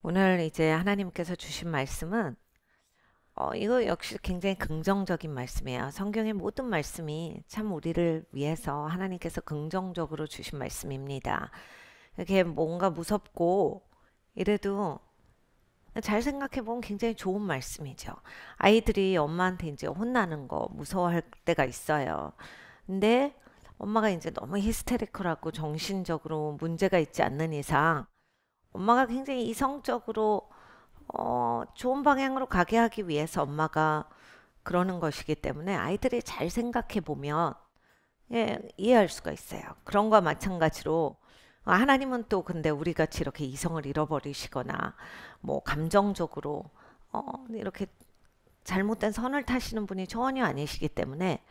오늘 이제 하나님께서 주신 말씀은 이거 역시 굉장히 긍정적인 말씀이에요. 성경의 모든 말씀이 참 우리를 위해서 하나님께서 긍정적으로 주신 말씀입니다. 이렇게 뭔가 무섭고 이래도 잘 생각해 보면 굉장히 좋은 말씀이죠. 아이들이 엄마한테 이제 혼나는 거 무서워할 때가 있어요. 근데 엄마가 이제 너무 히스테리컬하고 정신적으로 문제가 있지 않는 이상 엄마가 굉장히 이성적으로 좋은 방향으로 가게 하기 위해서 엄마가 그러는 것이기 때문에 아이들이 잘 생각해 보면 예, 이해할 수가 있어요. 그런 거와 마찬가지로 하나님은 또 근데 우리 같이 이렇게 이성을 잃어버리시거나 뭐 감정적으로 이렇게 잘못된 선을 타시는 분이 전혀 아니시기 때문에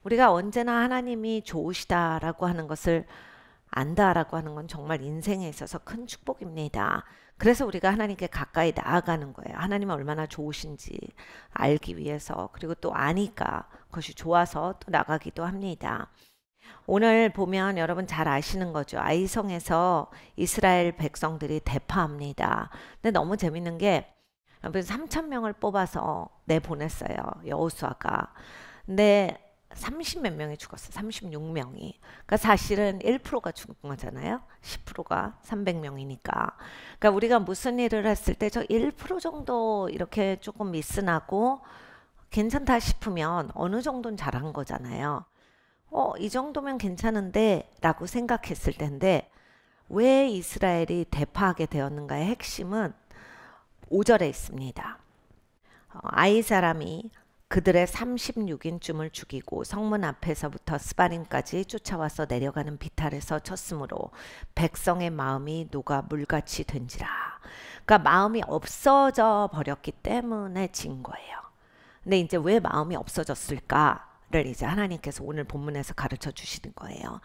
우리가 언제나 하나님이 좋으시다라고 하는 것을 안다라고 하는 건 정말 인생에 있어서 큰 축복입니다. 그래서 우리가 하나님께 가까이 나아가는 거예요. 하나님은 얼마나 좋으신지 알기 위해서, 그리고 또 아니까 그것이 좋아서 또 나가기도 합니다. 오늘 보면 여러분 잘 아시는 거죠. 아이성에서 이스라엘 백성들이 대파합니다. 근데 너무 재밌는 게 3천 명을 뽑아서 내보냈어요. 여호수아가. 근데 30 몇 명이 죽었어. 36명이. 그러니까 사실은 1%가 죽은 거잖아요. 10%가 300명이니까. 그러니까 우리가 무슨 일을 했을 때 저 1% 정도 이렇게 조금 미스나고 괜찮다 싶으면 어느 정도는 잘한 거잖아요. 이 정도면 괜찮은데 라고 생각했을 텐데 왜 이스라엘이 대파하게 되었는가의 핵심은 5절에 있습니다. 아이 사람이 그들의 36인쯤을 죽이고 성문 앞에서부터 스바림까지 쫓아와서 내려가는 비탈에서 쳤으므로 백성의 마음이 녹아 물같이 된지라. 그러니까 마음이 없어져 버렸기 때문에 진 거예요. 근데 이제 왜 마음이 없어졌을까를 이제 하나님께서 오늘 본문에서 가르쳐 주시는 거예요.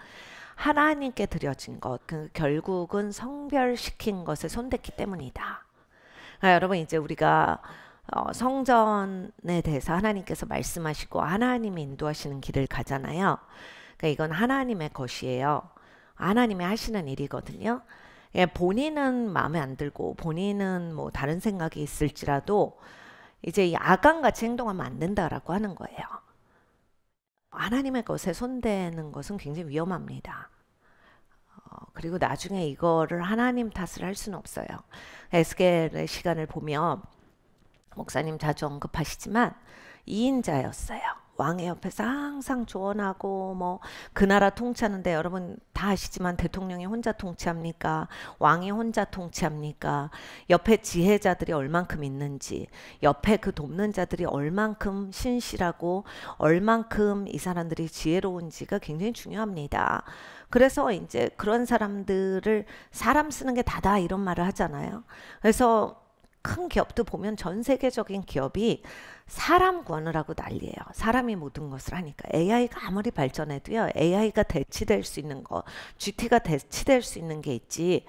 하나님께 드려진 것, 결국은 성별시킨 것을 손댔기 때문이다. 그러니까 여러분 이제 우리가 성전에 대해서 하나님께서 말씀하시고 하나님이 인도하시는 길을 가잖아요. 그러니까 이건 하나님의 것이에요. 하나님이 하시는 일이거든요. 예, 본인은 마음에 안 들고 본인은 뭐 다른 생각이 있을지라도 이제 야간같이 행동하면 안 된다라고 하는 거예요. 하나님의 것에 손대는 것은 굉장히 위험합니다. 그리고 나중에 이거를 하나님 탓을 할 수는 없어요. 에스겔의 시간을 보면 목사님 자주 언급하시지만 2인자였어요. 왕의 옆에서 항상 조언하고 뭐 그 나라 통치하는데 여러분 다 아시지만 대통령이 혼자 통치합니까? 왕이 혼자 통치합니까? 옆에 지혜자들이 얼만큼 있는지, 옆에 그 돕는 자들이 얼만큼 신실하고 얼만큼 이 사람들이 지혜로운지가 굉장히 중요합니다. 그래서 이제 그런 사람들을 사람 쓰는 게 다다 이런 말을 하잖아요. 그래서 큰 기업도 보면 전 세계적인 기업이 사람 구하느라고 난리예요. 사람이 모든 것을 하니까. AI가 아무리 발전해도요. AI가 대치될 수 있는 거, GT가 대치될 수 있는 게 있지.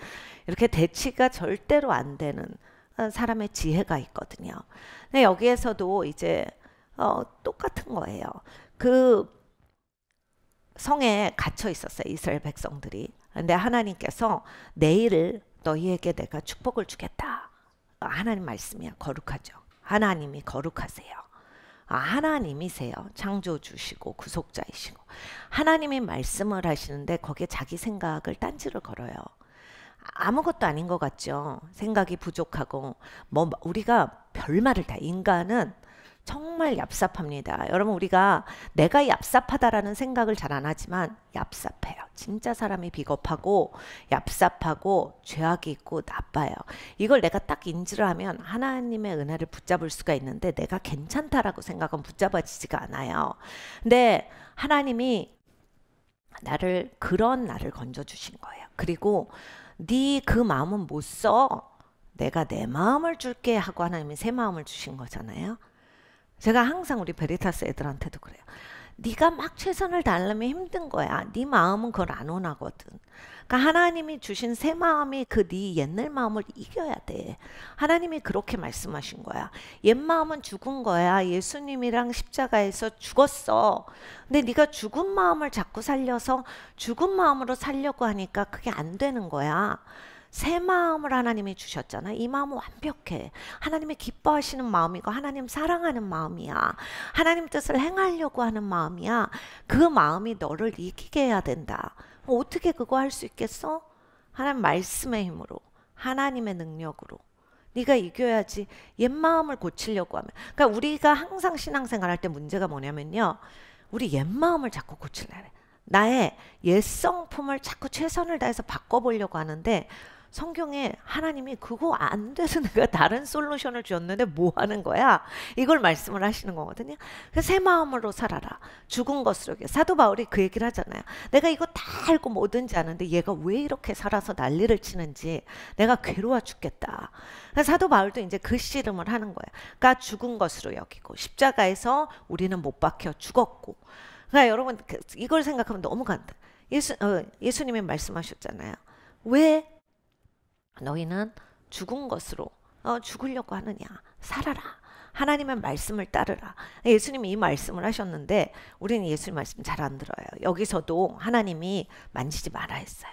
이렇게 대치가 절대로 안 되는 사람의 지혜가 있거든요. 근데 여기에서도 이제 똑같은 거예요. 그 성에 갇혀 있었어요. 이스라엘 백성들이. 근데 하나님께서 내일을 너희에게 내가 축복을 주겠다. 하나님 말씀이야. 거룩하죠. 하나님이 거룩하세요. 하나님이세요. 창조주시고 구속자이시고. 하나님이 말씀을 하시는데 거기에 자기 생각을 딴지를 걸어요. 아무것도 아닌 것 같죠. 생각이 부족하고 뭐 우리가 별말을 다 인간은 정말 얍삽합니다. 여러분 우리가 내가 얍삽하다라는 생각을 잘 안 하지만 얍삽해요. 진짜 사람이 비겁하고 얍삽하고 죄악이 있고 나빠요. 이걸 내가 딱 인지를 하면 하나님의 은혜를 붙잡을 수가 있는데 내가 괜찮다라고 생각은 붙잡아지지가 않아요. 근데 하나님이 그런 나를 건져주신 거예요. 그리고 네 그 마음은 못 써. 내가 내 마음을 줄게 하고 하나님이 새 마음을 주신 거잖아요. 제가 항상 우리 베리타스 애들한테도 그래요. 네가 막 최선을 다하려면 힘든 거야. 네 마음은 그걸 안 원하거든. 그러니까 하나님이 주신 새 마음이 그 네 옛날 마음을 이겨야 돼. 하나님이 그렇게 말씀하신 거야. 옛 마음은 죽은 거야. 예수님이랑 십자가에서 죽었어. 근데 네가 죽은 마음을 자꾸 살려서 죽은 마음으로 살려고 하니까 그게 안 되는 거야. 새 마음을 하나님이 주셨잖아. 이 마음은 완벽해. 하나님이 기뻐하시는 마음이고 하나님 사랑하는 마음이야. 하나님 뜻을 행하려고 하는 마음이야. 그 마음이 너를 이기게 해야 된다. 어떻게 그거 할 수 있겠어? 하나님 말씀의 힘으로, 하나님의 능력으로. 네가 이겨야지. 옛 마음을 고치려고 하면. 그러니까 우리가 항상 신앙생활 할 때 문제가 뭐냐면요. 우리 옛 마음을 자꾸 고치려 해. 나의 옛 성품을 자꾸 최선을 다해서 바꿔보려고 하는데 성경에 하나님이 그거 안 되는 내가 다른 솔루션을 주었는데 뭐 하는 거야? 이걸 말씀을 하시는 거거든요. 새 마음으로 살아라. 죽은 것으로. 사도 바울이 그 얘기를 하잖아요. 내가 이거 다 알고 뭐든지 아는데 얘가 왜 이렇게 살아서 난리를 치는지 내가 괴로워 죽겠다. 사도 바울도 이제 그 씨름을 하는 거예요. 그러니까 죽은 것으로 여기고 십자가에서 우리는 못 박혀 죽었고. 그러니까 여러분 이걸 생각하면 너무 간다. 예수님이 말씀하셨잖아요. 왜 너희는 죽은 것으로 죽으려고 하느냐. 살아라. 하나님의 말씀을 따르라. 예수님이 이 말씀을 하셨는데 우리는 예수님 말씀 잘 안 들어요. 여기서도 하나님이 만지지 마라 했어요.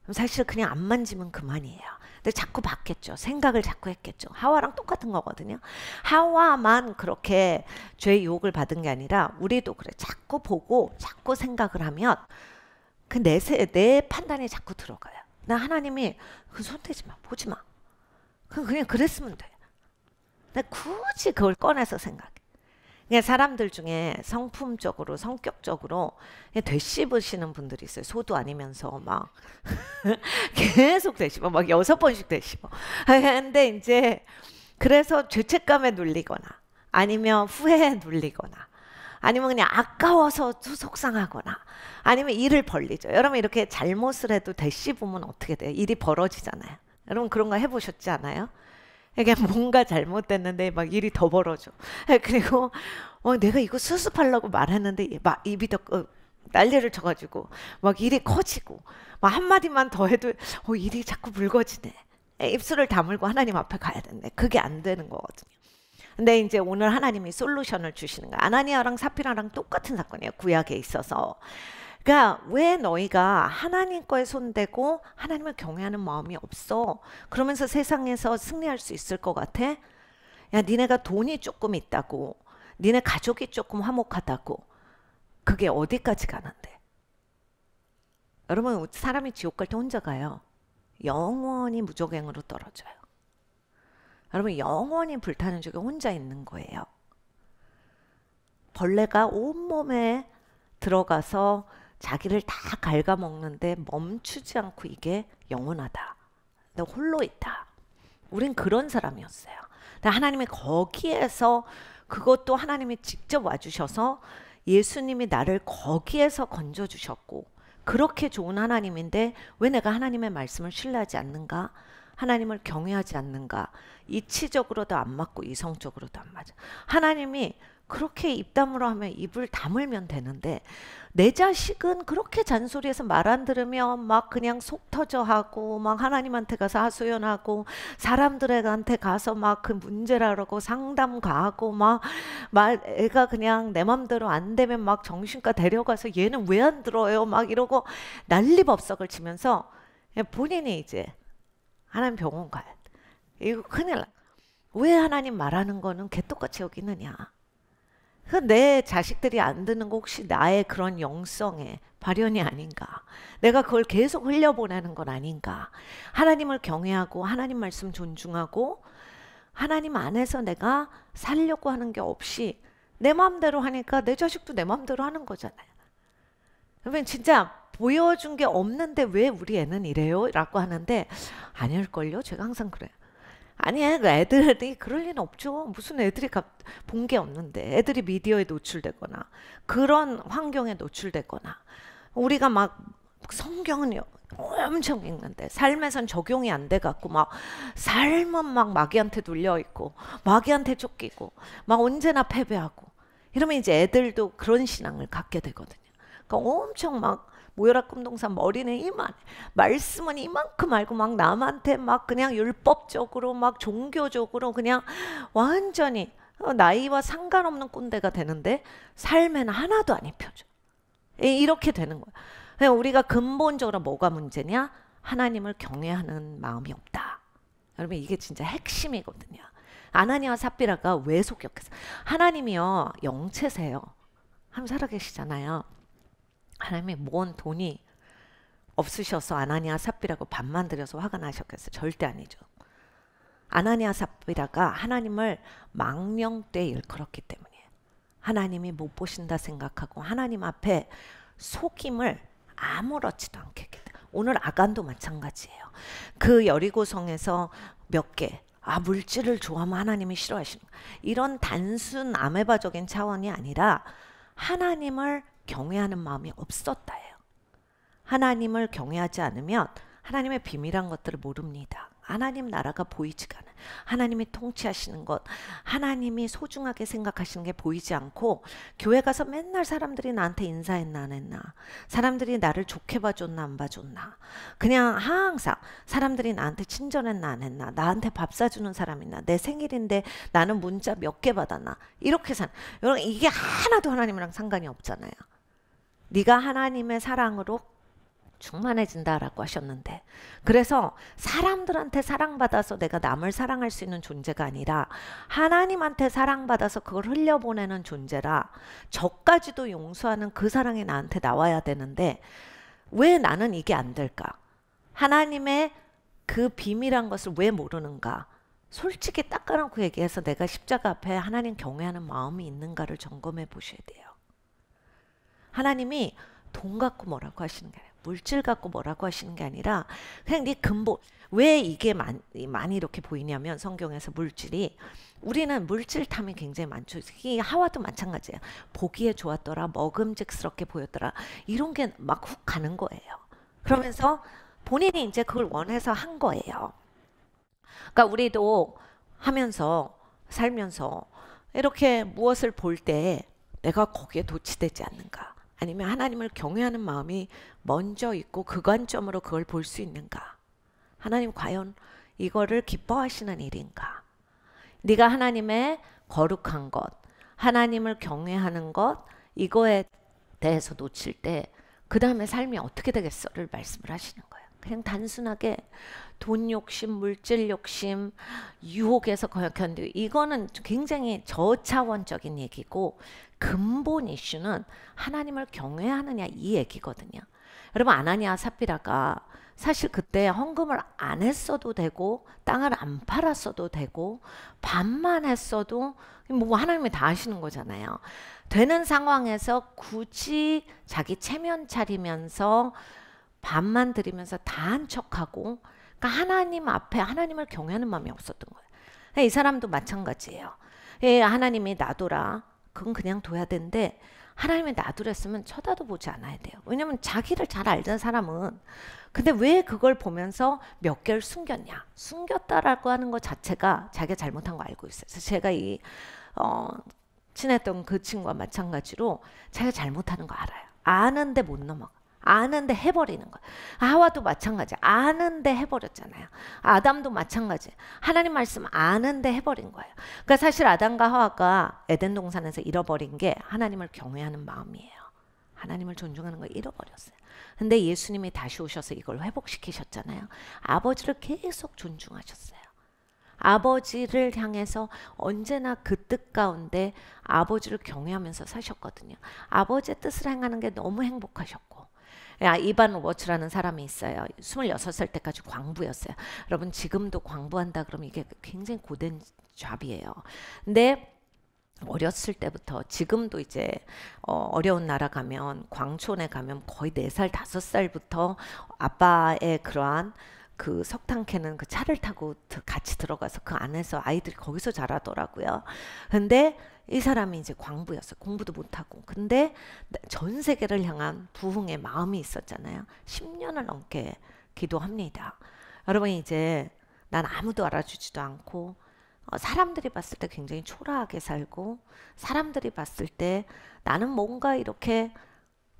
그럼 사실 그냥 안 만지면 그만이에요. 근데 자꾸 봤겠죠. 생각을 자꾸 했겠죠. 하와랑 똑같은 거거든요. 하와만 그렇게 죄의 유혹을 받은 게 아니라 우리도 그래. 자꾸 보고 자꾸 생각을 하면 그 내 판단이 자꾸 들어가요. 나 하나님이 그 손대지 마. 보지 마. 그냥 그랬으면 돼. 근데 굳이 그걸 꺼내서 생각해. 그냥 사람들 중에 성품적으로 성격적으로 되씹으시는 분들이 있어요. 소도 아니면서 막 계속 되씹어. 막 6번씩 되씹어. 근데 이제 그래서 죄책감에 눌리거나 아니면 후회에 눌리거나 아니면 그냥 아까워서 속상하거나 아니면 일을 벌리죠. 여러분 이렇게 잘못을 해도 되씹으면 어떻게 돼요? 일이 벌어지잖아요. 여러분 그런 거 해보셨지 않아요? 이게 뭔가 잘못됐는데 막 일이 더 벌어져. 그리고 내가 이거 수습하려고 말했는데 막 입이 더 난리를 쳐가지고 막 일이 커지고 막 한마디만 더 해도 일이 자꾸 붉어지네. 입술을 다물고 하나님 앞에 가야 되는데 그게 안 되는 거거든요. 근데 이제 오늘 하나님이 솔루션을 주시는 거야. 아나니아랑 사피라랑 똑같은 사건이에요. 구약에 있어서. 그러니까 왜 너희가 하나님 거에 손대고 하나님을 경외하는 마음이 없어? 그러면서 세상에서 승리할 수 있을 것 같아? 야, 니네가 돈이 조금 있다고, 니네 가족이 조금 화목하다고, 그게 어디까지 가는데? 여러분, 사람이 지옥 갈 때 혼자 가요. 영원히 무적행으로 떨어져요. 여러분, 영원히 불타는 쪽에 혼자 있는 거예요. 벌레가 온몸에 들어가서 자기를 다 갉아먹는데 멈추지 않고 이게 영원하다. 너 홀로 있다. 우린 그런 사람이었어요. 근데 하나님이 거기에서 그것도 하나님이 직접 와주셔서 예수님이 나를 거기에서 건져주셨고 그렇게 좋은 하나님인데 왜 내가 하나님의 말씀을 신뢰하지 않는가? 하나님을 경외하지 않는가? 이치적으로도 안 맞고 이성적으로도 안 맞아. 하나님이 그렇게 입 다물어 하면 입을 다물면 되는데 내 자식은 그렇게 잔소리해서 말 안 들으면 막 그냥 속 터져 하고 막 하나님한테 가서 하소연하고 사람들한테 가서 막 그 문제라고 상담 가고 막 애가 그냥 내 맘대로 안 되면 막 정신과 데려가서 얘는 왜 안 들어요 막 이러고 난리법석을 치면서 본인이 이제 하나님 병원 가야 돼. 이거 큰일 나. 왜 하나님 말하는 거는 개떡같이 여기느냐. 내 자식들이 안 듣는 거 혹시 나의 그런 영성의 발현이 아닌가. 내가 그걸 계속 흘려보내는 건 아닌가. 하나님을 경외하고 하나님 말씀 존중하고 하나님 안에서 내가 살려고 하는 게 없이 내 마음대로 하니까 내 자식도 내 마음대로 하는 거잖아요. 그러면 진짜 보여준 게 없는데 왜 우리 애는 이래요? 라고 하는데 아닐걸요? 제가 항상 그래요. 아니야, 그 애들이 그럴 리는 없죠. 무슨 애들이 본 게 없는데. 애들이 미디어에 노출되거나 그런 환경에 노출되거나 우리가 막 성경은 엄청 읽는데 삶에선 적용이 안 돼 갖고 막 삶은 막 마귀한테 눌려 있고 마귀한테 쫓기고 막 언제나 패배하고 이러면 이제 애들도 그런 신앙을 갖게 되거든요. 그러니까 엄청 막 모여라 꿈동산 머리는 이만 말씀은 이만큼 알고 막 남한테 막 그냥 율법적으로 막 종교적으로 그냥 완전히 나이와 상관없는 꼰대가 되는데 삶에는 하나도 안 입혀져. 이렇게 되는 거야. 우리가 근본적으로 뭐가 문제냐? 하나님을 경외하는 마음이 없다. 여러분 이게 진짜 핵심이거든요. 아나니아와 삽비라가 왜 속였겠어요? 하나님이요 영체세요. 하나님 살아계시잖아요. 하나님이 뭔 돈이 없으셔서 아나니아 삽비라고 밥만 드려서 화가 나셨겠어요? 절대 아니죠. 아나니아 삽비라가 하나님을 망령되이 일컬었기 때문이에요. 하나님이 못 보신다 생각하고 하나님 앞에 속임을 아무렇지도 않게 했기 때문에. 오늘 아간도 마찬가지예요. 그 여리고성에서 몇 개, 물질을 좋아하면 하나님이 싫어하시는 이런 단순 아메바적인 차원이 아니라 하나님을 경외하는 마음이 없었다예요. 하나님을 경외하지 않으면 하나님의 비밀한 것들을 모릅니다. 하나님 나라가 보이지가 않아요. 하나님이 통치하시는 것, 하나님이 소중하게 생각하시는 게 보이지 않고 교회 가서 맨날 사람들이 나한테 인사했나 안 했나, 사람들이 나를 좋게 봐줬나 안 봐줬나, 그냥 항상 사람들이 나한테 친절했나 안 했나, 나한테 밥 사주는 사람 있나, 내 생일인데 나는 문자 몇 개 받았나, 이렇게 여러분 이게 하나도 하나님이랑 상관이 없잖아요. 네가 하나님의 사랑으로 충만해진다라고 하셨는데, 그래서 사람들한테 사랑받아서 내가 남을 사랑할 수 있는 존재가 아니라 하나님한테 사랑받아서 그걸 흘려보내는 존재라 저까지도 용서하는 그 사랑이 나한테 나와야 되는데 왜 나는 이게 안 될까? 하나님의 그 비밀한 것을 왜 모르는가? 솔직히 딱 까놓고 얘기해서 내가 십자가 앞에 하나님 경외하는 마음이 있는가를 점검해 보셔야 돼요. 하나님이 돈 갖고 뭐라고 하시는 게 아니라, 물질 갖고 뭐라고 하시는 게 아니라 그냥 네 근본. 왜 이게 많이 이렇게 보이냐면 성경에서 물질이, 우리는 물질탐이 굉장히 많죠. 이 하와도 마찬가지예요. 보기에 좋았더라, 먹음직스럽게 보였더라, 이런 게 막 훅 가는 거예요. 그러면서 본인이 이제 그걸 원해서 한 거예요. 그러니까 우리도 하면서 살면서 이렇게 무엇을 볼 때 내가 거기에 도취되지 않는가, 아니면 하나님을 경외하는 마음이 먼저 있고 그 관점으로 그걸 볼 수 있는가? 하나님 과연 이거를 기뻐하시는 일인가? 네가 하나님의 거룩한 것, 하나님을 경외하는 것, 이거에 대해서 놓칠 때 그 다음에 삶이 어떻게 되겠어를 말씀을 하시는 거예요. 그냥 단순하게 돈 욕심, 물질 욕심, 유혹에서 거역하는데 이거는 굉장히 저차원적인 얘기고, 근본 이슈는 하나님을 경외하느냐 이 얘기거든요. 여러분 아나니아 삽비라가 사실 그때 헌금을 안 했어도 되고 땅을 안 팔았어도 되고 반만 했어도 뭐 하나님이 다 하시는 거잖아요. 되는 상황에서 굳이 자기 체면 차리면서 반만 드리면서 다 한 척하고, 그러니까 하나님 앞에 하나님을 경외하는 마음이 없었던 거예요. 이 사람도 마찬가지예요. 하나님이 놔둬라, 그건 그냥 둬야 되는데 하나님이 놔두랬으면 쳐다도 보지 않아야 돼요. 왜냐면 자기를 잘 알던 사람은, 근데 왜 그걸 보면서 몇 개를 숨겼냐, 숨겼다라고 하는 것 자체가 자기가 잘못한 거 알고 있어요. 그래서 제가 친했던 그 친구와 마찬가지로 자기가 잘못하는 거 알아요. 아는데 못 넘어가. 아는데 해버리는 거예요. 하와도 마찬가지. 아는데 해버렸잖아요. 아담도 마찬가지. 하나님 말씀 아는데 해버린 거예요. 그러니까 사실 아담과 하와가 에덴 동산에서 잃어버린 게 하나님을 경외하는 마음이에요. 하나님을 존중하는 걸 잃어버렸어요. 근데 예수님이 다시 오셔서 이걸 회복시키셨잖아요. 아버지를 계속 존중하셨어요. 아버지를 향해서 언제나 그 뜻 가운데 아버지를 경외하면서 사셨거든요. 아버지의 뜻을 행하는 게 너무 행복하셨고, 이반 로버츠라는 사람이 있어요. 26살 때까지 광부였어요. 여러분 지금도 광부한다 그러면 이게 굉장히 고된 잡이에요. 근데 어렸을 때부터, 지금도 이제 어려운 나라 가면, 광촌에 가면 거의 4살 5살부터 아빠의 그러한 그 석탄 캐는 그 차를 타고 같이 들어가서 그 안에서 아이들이 거기서 자라더라고요. 근데 이 사람이 이제 광부였어요. 공부도 못하고. 근데 전 세계를 향한 부흥의 마음이 있었잖아요. 10년을 넘게 기도합니다. 여러분 이제 난 아무도 알아주지도 않고, 사람들이 봤을 때 굉장히 초라하게 살고, 사람들이 봤을 때 나는 뭔가 이렇게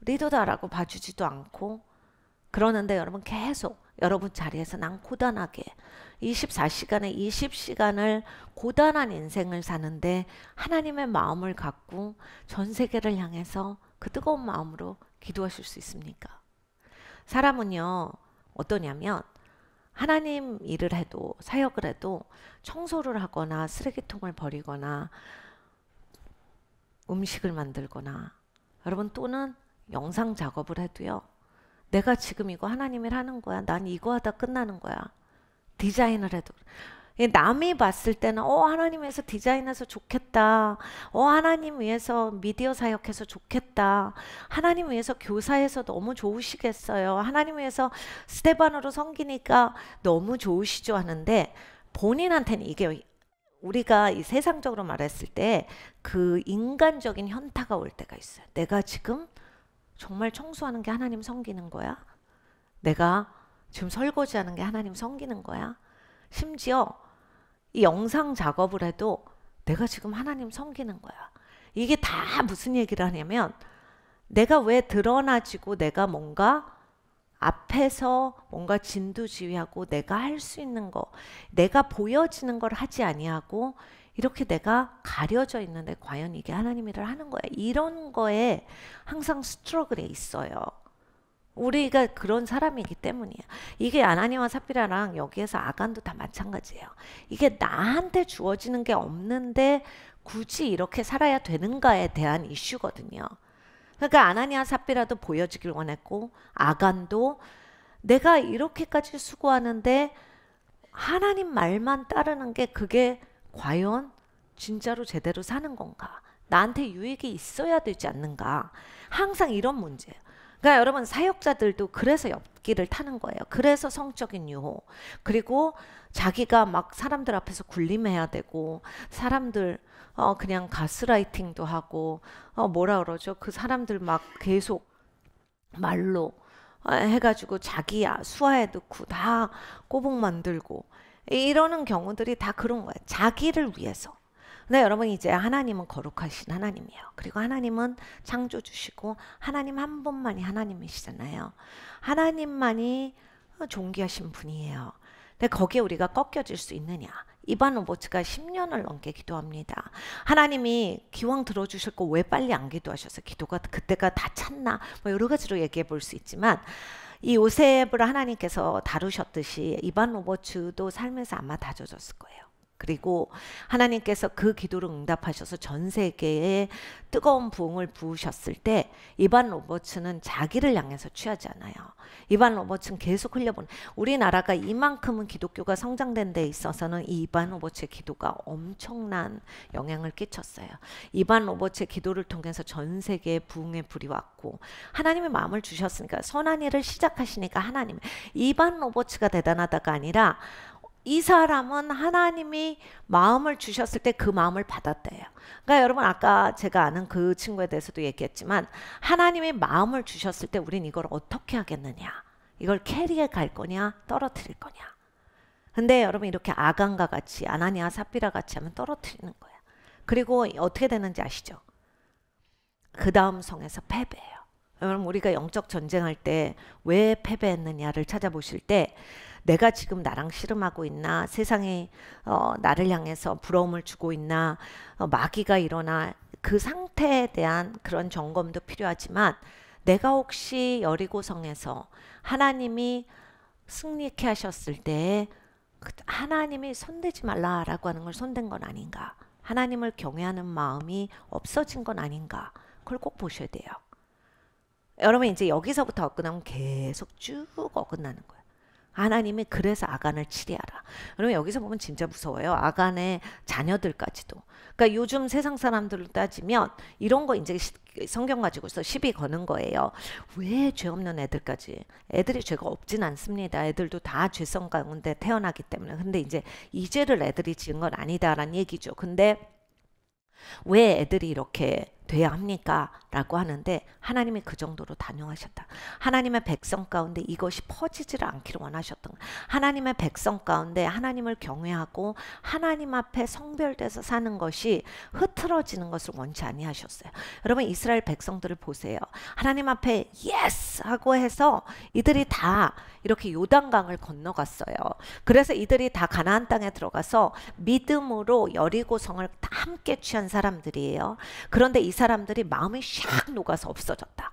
리더다라고 봐주지도 않고 그러는데, 여러분 계속 여러분 자리에서 난 고단하게 24시간에 20시간을 고단한 인생을 사는데 하나님의 마음을 갖고 전 세계를 향해서 그 뜨거운 마음으로 기도하실 수 있습니까? 사람은요 어떠냐면 하나님 일을 해도 사역을 해도 청소를 하거나 쓰레기통을 버리거나 음식을 만들거나 여러분 또는 영상 작업을 해도요. 내가 지금 이거 하나님 일 하는 거야. 난 이거 하다 끝나는 거야. 디자인을 해도. 남이 봤을 때는 하나님 위해서 디자인해서 좋겠다. 하나님 위해서 미디어 사역해서 좋겠다. 하나님 위해서 교사해서 너무 좋으시겠어요. 하나님 위해서 스테반으로 섬기니까 너무 좋으시죠 하는데 본인한테는 이게 우리가 이 세상적으로 말했을 때 그 인간적인 현타가 올 때가 있어요. 내가 지금 정말 청소하는 게 하나님 섬기는 거야? 내가 지금 설거지하는 게 하나님 섬기는 거야? 심지어 이 영상 작업을 해도 내가 지금 하나님 섬기는 거야. 이게 다 무슨 얘기를 하냐면 내가 왜 드러나지고 내가 뭔가 앞에서 뭔가 진두지휘하고 내가 할 수 있는 거, 내가 보여지는 걸 하지 아니하고 이렇게 내가 가려져 있는데 과연 이게 하나님 일을 하는 거야. 이런 거에 항상 스트러글에 있어요. 우리가 그런 사람이기 때문이에요. 이게 아나니와 삽비라랑 여기에서 아간도 다 마찬가지예요. 이게 나한테 주어지는 게 없는데 굳이 이렇게 살아야 되는가에 대한 이슈거든요. 그러니까 아나니아 삽비라도 보여지길 원했고 아간도 내가 이렇게까지 수고하는데 하나님 말만 따르는 게 그게 과연 진짜로 제대로 사는 건가? 나한테 유익이 있어야 되지 않는가? 항상 이런 문제예요. 그러니까 여러분 사역자들도 그래서 옆길을 타는 거예요. 그래서 성적인 유혹. 그리고 자기가 막 사람들 앞에서 군림해야 되고 사람들 그냥 가스라이팅도 하고 뭐라 그러죠? 그 사람들 막 계속 말로 해가지고 자기 수하에 넣고 다 꼬북 만들고 이러는 경우들이 다 그런 거예요. 자기를 위해서. 근데 여러분 이제 하나님은 거룩하신 하나님이에요. 그리고 하나님은 창조주시고 하나님 한 분만이 하나님이시잖아요. 하나님만이 존귀하신 분이에요. 근데 거기에 우리가 꺾여질 수 있느냐? 이반 오버츠가 10년을 넘게 기도합니다. 하나님이 기왕 들어주실 거 왜 빨리 안 기도하셔서 기도가 그때가 다 찼나? 뭐 여러 가지로 얘기해 볼 수 있지만 이 요셉을 하나님께서 다루셨듯이 이반 오버츠도 삶에서 아마 다져졌을 거예요. 그리고 하나님께서 그 기도를 응답하셔서 전 세계에 뜨거운 부흥을 부으셨을 때 이반 로버츠는 자기를 향해서 취하지 않아요. 이반 로버츠는 계속 흘려보는 우리나라가 이만큼은 기독교가 성장된 데 있어서는 이 이반 로버츠의 기도가 엄청난 영향을 끼쳤어요. 이반 로버츠의 기도를 통해서 전 세계에 부흥의 불이 왔고 하나님의 마음을 주셨으니까 선한 일을 시작하시니까 하나님 이반 로버츠가 대단하다가 아니라 이 사람은 하나님이 마음을 주셨을 때 그 마음을 받았대요. 그러니까 여러분 아까 제가 아는 그 친구에 대해서도 얘기했지만 하나님이 마음을 주셨을 때 우린 이걸 어떻게 하겠느냐. 이걸 캐리해 갈 거냐 떨어뜨릴 거냐. 근데 여러분 이렇게 아간과 같이 아나니아 삽비라 같이 하면 떨어뜨리는 거예요. 그리고 어떻게 되는지 아시죠? 그 다음 성에서 패배해요. 여러분 우리가 영적 전쟁할 때 왜 패배했느냐를 찾아보실 때 내가 지금 나랑 씨름하고 있나 세상이 나를 향해서 부러움을 주고 있나 마귀가 일어나 그 상태에 대한 그런 점검도 필요하지만 내가 혹시 여리고성에서 하나님이 승리케 하셨을 때 하나님이 손대지 말라라고 하는 걸 손댄 건 아닌가 하나님을 경외하는 마음이 없어진 건 아닌가 그걸 꼭 보셔야 돼요. 여러분 이제 여기서부터 끝나면 계속 쭉 어긋나는 거예요. 하나님이 그래서 아간을 치리하라. 여러분 여기서 보면 진짜 무서워요. 아간의 자녀들까지도. 그러니까 요즘 세상 사람들로 따지면 이런 거 이제 성경 가지고서 시비 거는 거예요. 왜 죄 없는 애들까지? 애들이 죄가 없진 않습니다. 애들도 다 죄성 가운데 태어나기 때문에. 근데 이제 이 죄를 애들이 지은 건 아니다라는 얘기죠. 근데 왜 애들이 이렇게 돼야 합니까? 라고 하는데 하나님이 그 정도로 단용하셨다. 하나님의 백성 가운데 이것이 퍼지지를 않기를 원하셨던 거예요. 하나님의 백성 가운데 하나님을 경외하고 하나님 앞에 성별돼서 사는 것이 흐트러지는 것을 원치 아니하셨어요. 여러분 이스라엘 백성들을 보세요. 하나님 앞에 예스 하고 해서 이들이 다 이렇게 요단강을 건너갔어요. 그래서 이들이 다 가나안 땅에 들어가서 믿음으로 여리고성을 다 함께 취한 사람들이에요. 그런데 이 사람들이 마음이 샥 녹아서 없어졌다.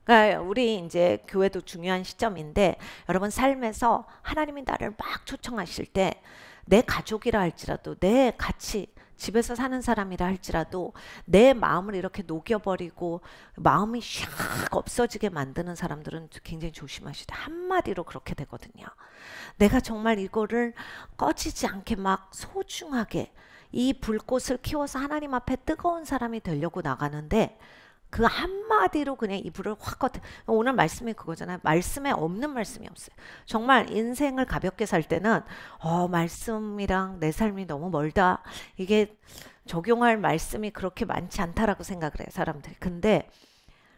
그러니까 우리 이제 교회도 중요한 시점인데 여러분 삶에서 하나님이 나를 막 초청하실 때 내 가족이라 할지라도 내 같이 집에서 사는 사람이라 할지라도 내 마음을 이렇게 녹여버리고 마음이 샥 없어지게 만드는 사람들은 굉장히 조심하시다. 한마디로 그렇게 되거든요. 내가 정말 이거를 꺼지지 않게 막 소중하게 이 불꽃을 키워서 하나님 앞에 뜨거운 사람이 되려고 나가는데 그 한마디로 그냥 이 불을 확 꺼. 오늘 말씀이 그거잖아요. 말씀에 없는 말씀이 없어요. 정말 인생을 가볍게 살 때는 말씀이랑 내 삶이 너무 멀다. 이게 적용할 말씀이 그렇게 많지 않다라고 생각을 해요, 사람들이. 근데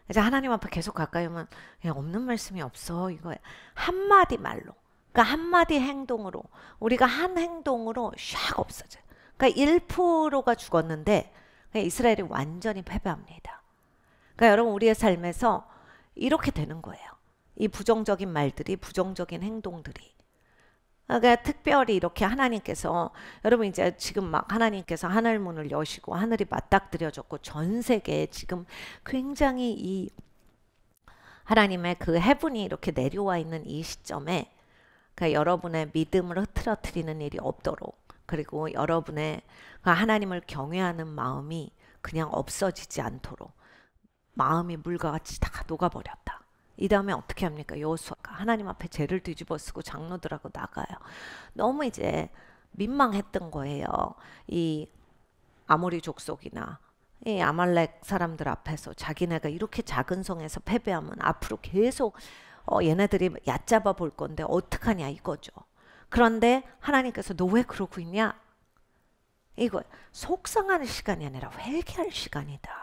이제 하나님 앞에 계속 가까이 오면 그냥 없는 말씀이 없어. 이거 한마디 말로. 그러니까 한마디 행동으로 우리가 한 행동으로 샥 없어져요. 그러니까 1%가 죽었는데 이스라엘이 완전히 패배합니다. 그러니까 여러분 우리의 삶에서 이렇게 되는 거예요. 이 부정적인 말들이 부정적인 행동들이. 그러니까 특별히 이렇게 하나님께서 여러분 이제 지금 막 하나님께서 하늘 문을 여시고 하늘이 맞닥뜨려졌고 전 세계에 지금 굉장히 이 하나님의 그 해분이 이렇게 내려와 있는 이 시점에 그러니까 여러분의 믿음을 흐트러뜨리는 일이 없도록 그리고 여러분의 하나님을 경외하는 마음이 그냥 없어지지 않도록 마음이 물과 같이 다 녹아버렸다. 이 다음에 어떻게 합니까? 여호수아가 하나님 앞에 죄를 뒤집어 쓰고 장로들하고 나가요. 너무 이제 민망했던 거예요. 이 아모리 족속이나 이 아말렉 사람들 앞에서 자기네가 이렇게 작은 성에서 패배하면 앞으로 계속 얘네들이 얕잡아 볼 건데 어떡하냐 이거죠. 그런데 하나님께서 너 왜 그러고 있냐? 이거 속상하는 시간이 아니라 회개할 시간이다.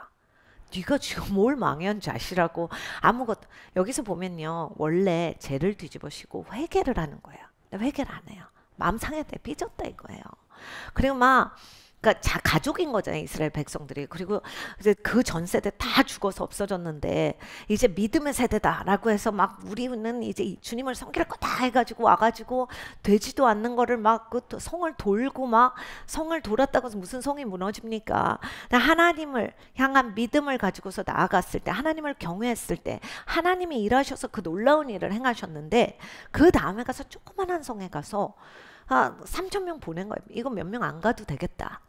네가 지금 뭘 망한 자시라고 아무것도. 여기서 보면요. 원래 죄를 뒤집어쓰고 회개를 하는 거예요. 근데 회개를 안 해요. 마음 상했대. 삐졌다 이거예요. 그리고 막 그러니까 가족인 거잖아요. 이스라엘 백성들이. 그리고 이제 그 전 세대 다 죽어서 없어졌는데 이제 믿음의 세대다라고 해서 막 우리는 이제 주님을 섬길 거다 해가지고 와가지고 되지도 않는 거를 막 그 성을 돌고 막 성을 돌았다고 해서 무슨 성이 무너집니까? 하나님을 향한 믿음을 가지고서 나아갔을 때 하나님을 경외했을 때 하나님이 일하셔서 그 놀라운 일을 행하셨는데 그 다음에 가서 조그만한 성에 가서 3,000명 보낸 거예요. 이거 몇 명 안 가도 되겠다.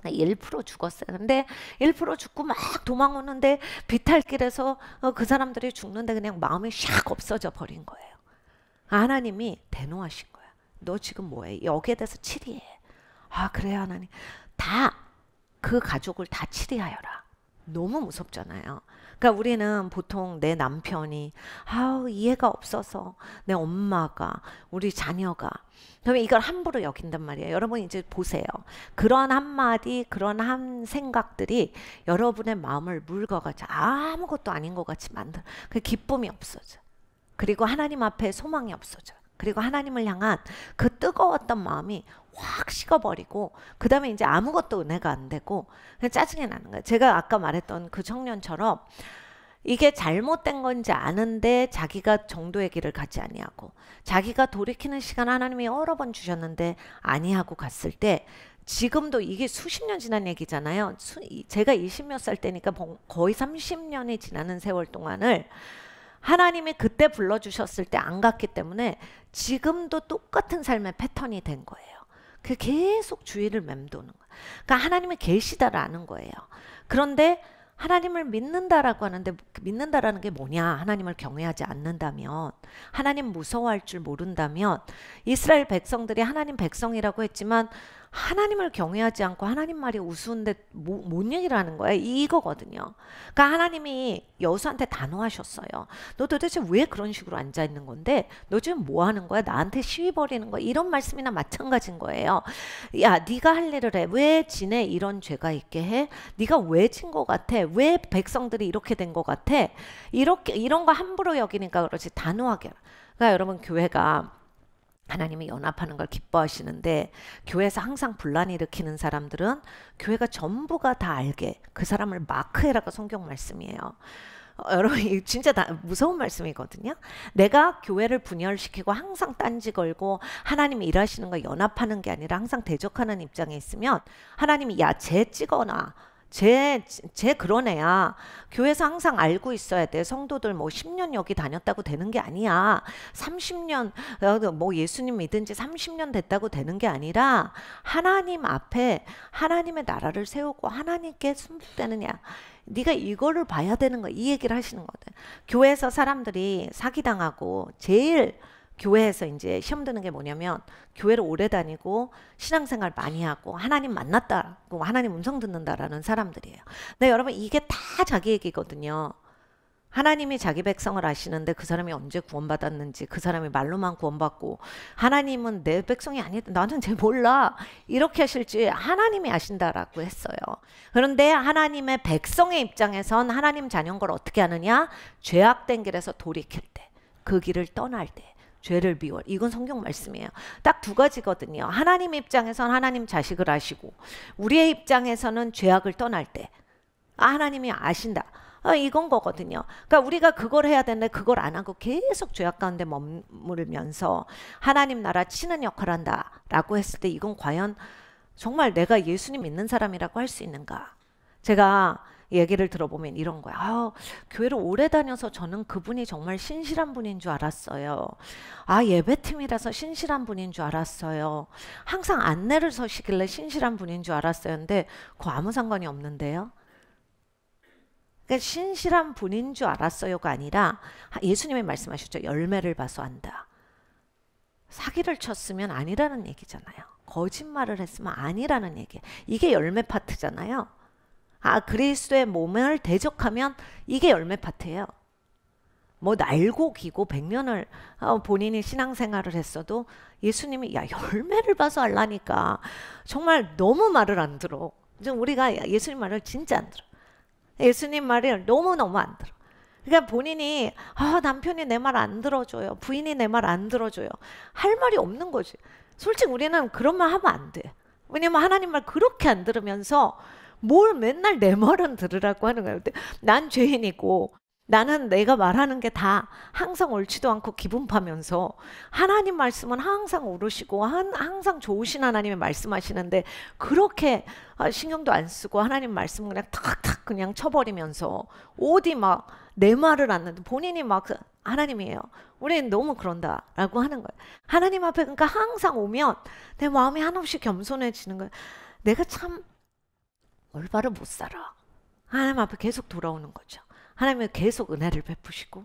1% 죽었어요. 근데 1% 죽고 막 도망오는데 비탈길에서 그 사람들이 죽는데 그냥 마음이 샥 없어져 버린 거예요. 하나님이 대노하신 거야. 너 지금 뭐해? 여기에 대해서 치리해. 그래요 하나님. 다 그 가족을 다 치리하여라. 너무 무섭잖아요. 그러니까 우리는 보통 내 남편이 이해가 없어서 내 엄마가 우리 자녀가 그러면 이걸 함부로 여긴단 말이에요. 여러분 이제 보세요. 그런 한마디 그런 한 생각들이 여러분의 마음을 물과 같이 아무것도 아닌 것 같이 만들어. 그 기쁨이 없어져. 그리고 하나님 앞에 소망이 없어져. 그리고 하나님을 향한 그 뜨거웠던 마음이 확 식어버리고 그 다음에 이제 아무것도 은혜가 안 되고 그냥 짜증이 나는 거예요. 제가 아까 말했던 그 청년처럼 이게 잘못된 건지 아는데 자기가 정도의 길을 가지 아니하고 자기가 돌이키는 시간 하나님이 여러 번 주셨는데 아니하고 갔을 때 지금도 이게 수십 년 지난 얘기잖아요. 제가 20몇 살 때니까 거의 30년이 지나는 세월 동안을 하나님이 그때 불러주셨을 때 안 갔기 때문에 지금도 똑같은 삶의 패턴이 된 거예요. 그 계속 주위를 맴도는 거예요. 그러니까 하나님이 계시다라는 거예요. 그런데 하나님을 믿는다라고 하는데 믿는다라는 게 뭐냐? 하나님을 경외하지 않는다면, 하나님 무서워할 줄 모른다면, 이스라엘 백성들이 하나님 백성이라고 했지만 하나님을 경외하지 않고 하나님 말이 우스운데 뭔 얘기를 하는 거야? 이거거든요. 그러니까 하나님이 여호수아한테 단호하셨어요. 너 도대체 왜 그런 식으로 앉아 있는 건데? 너 지금 뭐 하는 거야? 나한테 시비 벌이는 거야? 이런 말씀이나 마찬가지인 거예요. 야, 네가 할 일을 해. 왜 지네 이런 죄가 있게 해? 네가 왜 진 거 같아? 왜 백성들이 이렇게 된 거 같아? 이런 거 함부로 여기니까 그렇지. 단호하게. 그러니까 여러분 교회가 하나님이 연합하는 걸 기뻐하시는데 교회에서 항상 분란 일으키는 사람들은 교회가 전부가 다 알게 그 사람을 마크해라가 성경 말씀이에요. 여러분 진짜 무서운 말씀이거든요. 내가 교회를 분열시키고 항상 딴지 걸고 하나님이 일하시는 거 연합하는 게 아니라 항상 대적하는 입장에 있으면 하나님이 야 쟤 찍어놔. 쟤 그런 애야. 교회에서 항상 알고 있어야 돼. 성도들 뭐 10년 여기 다녔다고 되는 게 아니야. 30년, 뭐 예수님 믿은 지 30년 됐다고 되는 게 아니라 하나님 앞에 하나님의 나라를 세우고 하나님께 순복되느냐. 네가 이거를 봐야 되는 거야. 이 얘기를 하시는 거거든. 교회에서 사람들이 사기당하고 제일 교회에서 이제 시험 드는 게 뭐냐면 교회를 오래 다니고 신앙생활 많이 하고 하나님 만났다고 하나님 음성 듣는다라는 사람들이에요. 근데 여러분 이게 다 자기 얘기거든요. 하나님이 자기 백성을 아시는데 그 사람이 언제 구원받았는지 그 사람이 말로만 구원받고 하나님은 내 백성이 아니다. 나는 쟤 몰라. 이렇게 하실지 하나님이 아신다라고 했어요. 그런데 하나님의 백성의 입장에선 하나님 자녀인 걸 어떻게 하느냐? 죄악된 길에서 돌이킬 때, 그 길을 떠날 때 죄를 비워. 이건 성경 말씀이에요. 딱 두 가지거든요. 하나님 입장에선 하나님 자식을 아시고 우리의 입장에서는 죄악을 떠날 때 하나님이 아신다. 이건 거거든요. 그러니까 우리가 그걸 해야 되는데 그걸 안 하고 계속 죄악 가운데 머물면서 하나님 나라 치는 역할을 한다라고 했을 때 이건 과연 정말 내가 예수님 믿는 사람이라고 할 수 있는가? 제가 얘기를 들어보면 이런 거야. 교회를 오래 다녀서 저는 그분이 정말 신실한 분인 줄 알았어요. 예배팀이라서 신실한 분인 줄 알았어요. 항상 안내를 서시길래 신실한 분인 줄 알았어요. 근데 그거 아무 상관이 없는데요. 그러니까 신실한 분인 줄 알았어요가 아니라 예수님이 말씀하셨죠. 열매를 봐서 안다. 사기를 쳤으면 아니라는 얘기잖아요. 거짓말을 했으면 아니라는 얘기. 이게 열매 파트잖아요. 그리스도의 몸을 대적하면 이게 열매 파트예요. 뭐 날고 기고 100년을 본인이 신앙생활을 했어도 예수님이 열매를 봐서 알라니까 정말 너무 말을 안 들어. 우리가 예수님 말을 진짜 안 들어. 예수님 말을 너무너무 안 들어. 그러니까 본인이 남편이 내 말 안 들어줘요. 부인이 내 말 안 들어줘요. 할 말이 없는 거지. 솔직히 우리는 그런 말 하면 안 돼. 왜냐면 하나님 말 그렇게 안 들으면서 뭘 맨날 내 말은 들으라고 하는 거예요. 난 죄인이고 나는 내가 말하는 게 다 항상 옳지도 않고 기분 파면서 하나님 말씀은 항상 옳으시고 항상 좋으신 하나님의 말씀하시는데 그렇게 신경도 안 쓰고 하나님 말씀 그냥 탁탁 그냥 쳐버리면서 어디 막 내 말을 안 듣는데 본인이 막 하나님이에요. 우리는 너무 그런다라고 하는 거예요. 하나님 앞에 그러니까 항상 오면 내 마음이 한없이 겸손해지는 거예요. 내가 참 올바로 못 살아. 하나님 앞에 계속 돌아오는 거죠. 하나님은 계속 은혜를 베푸시고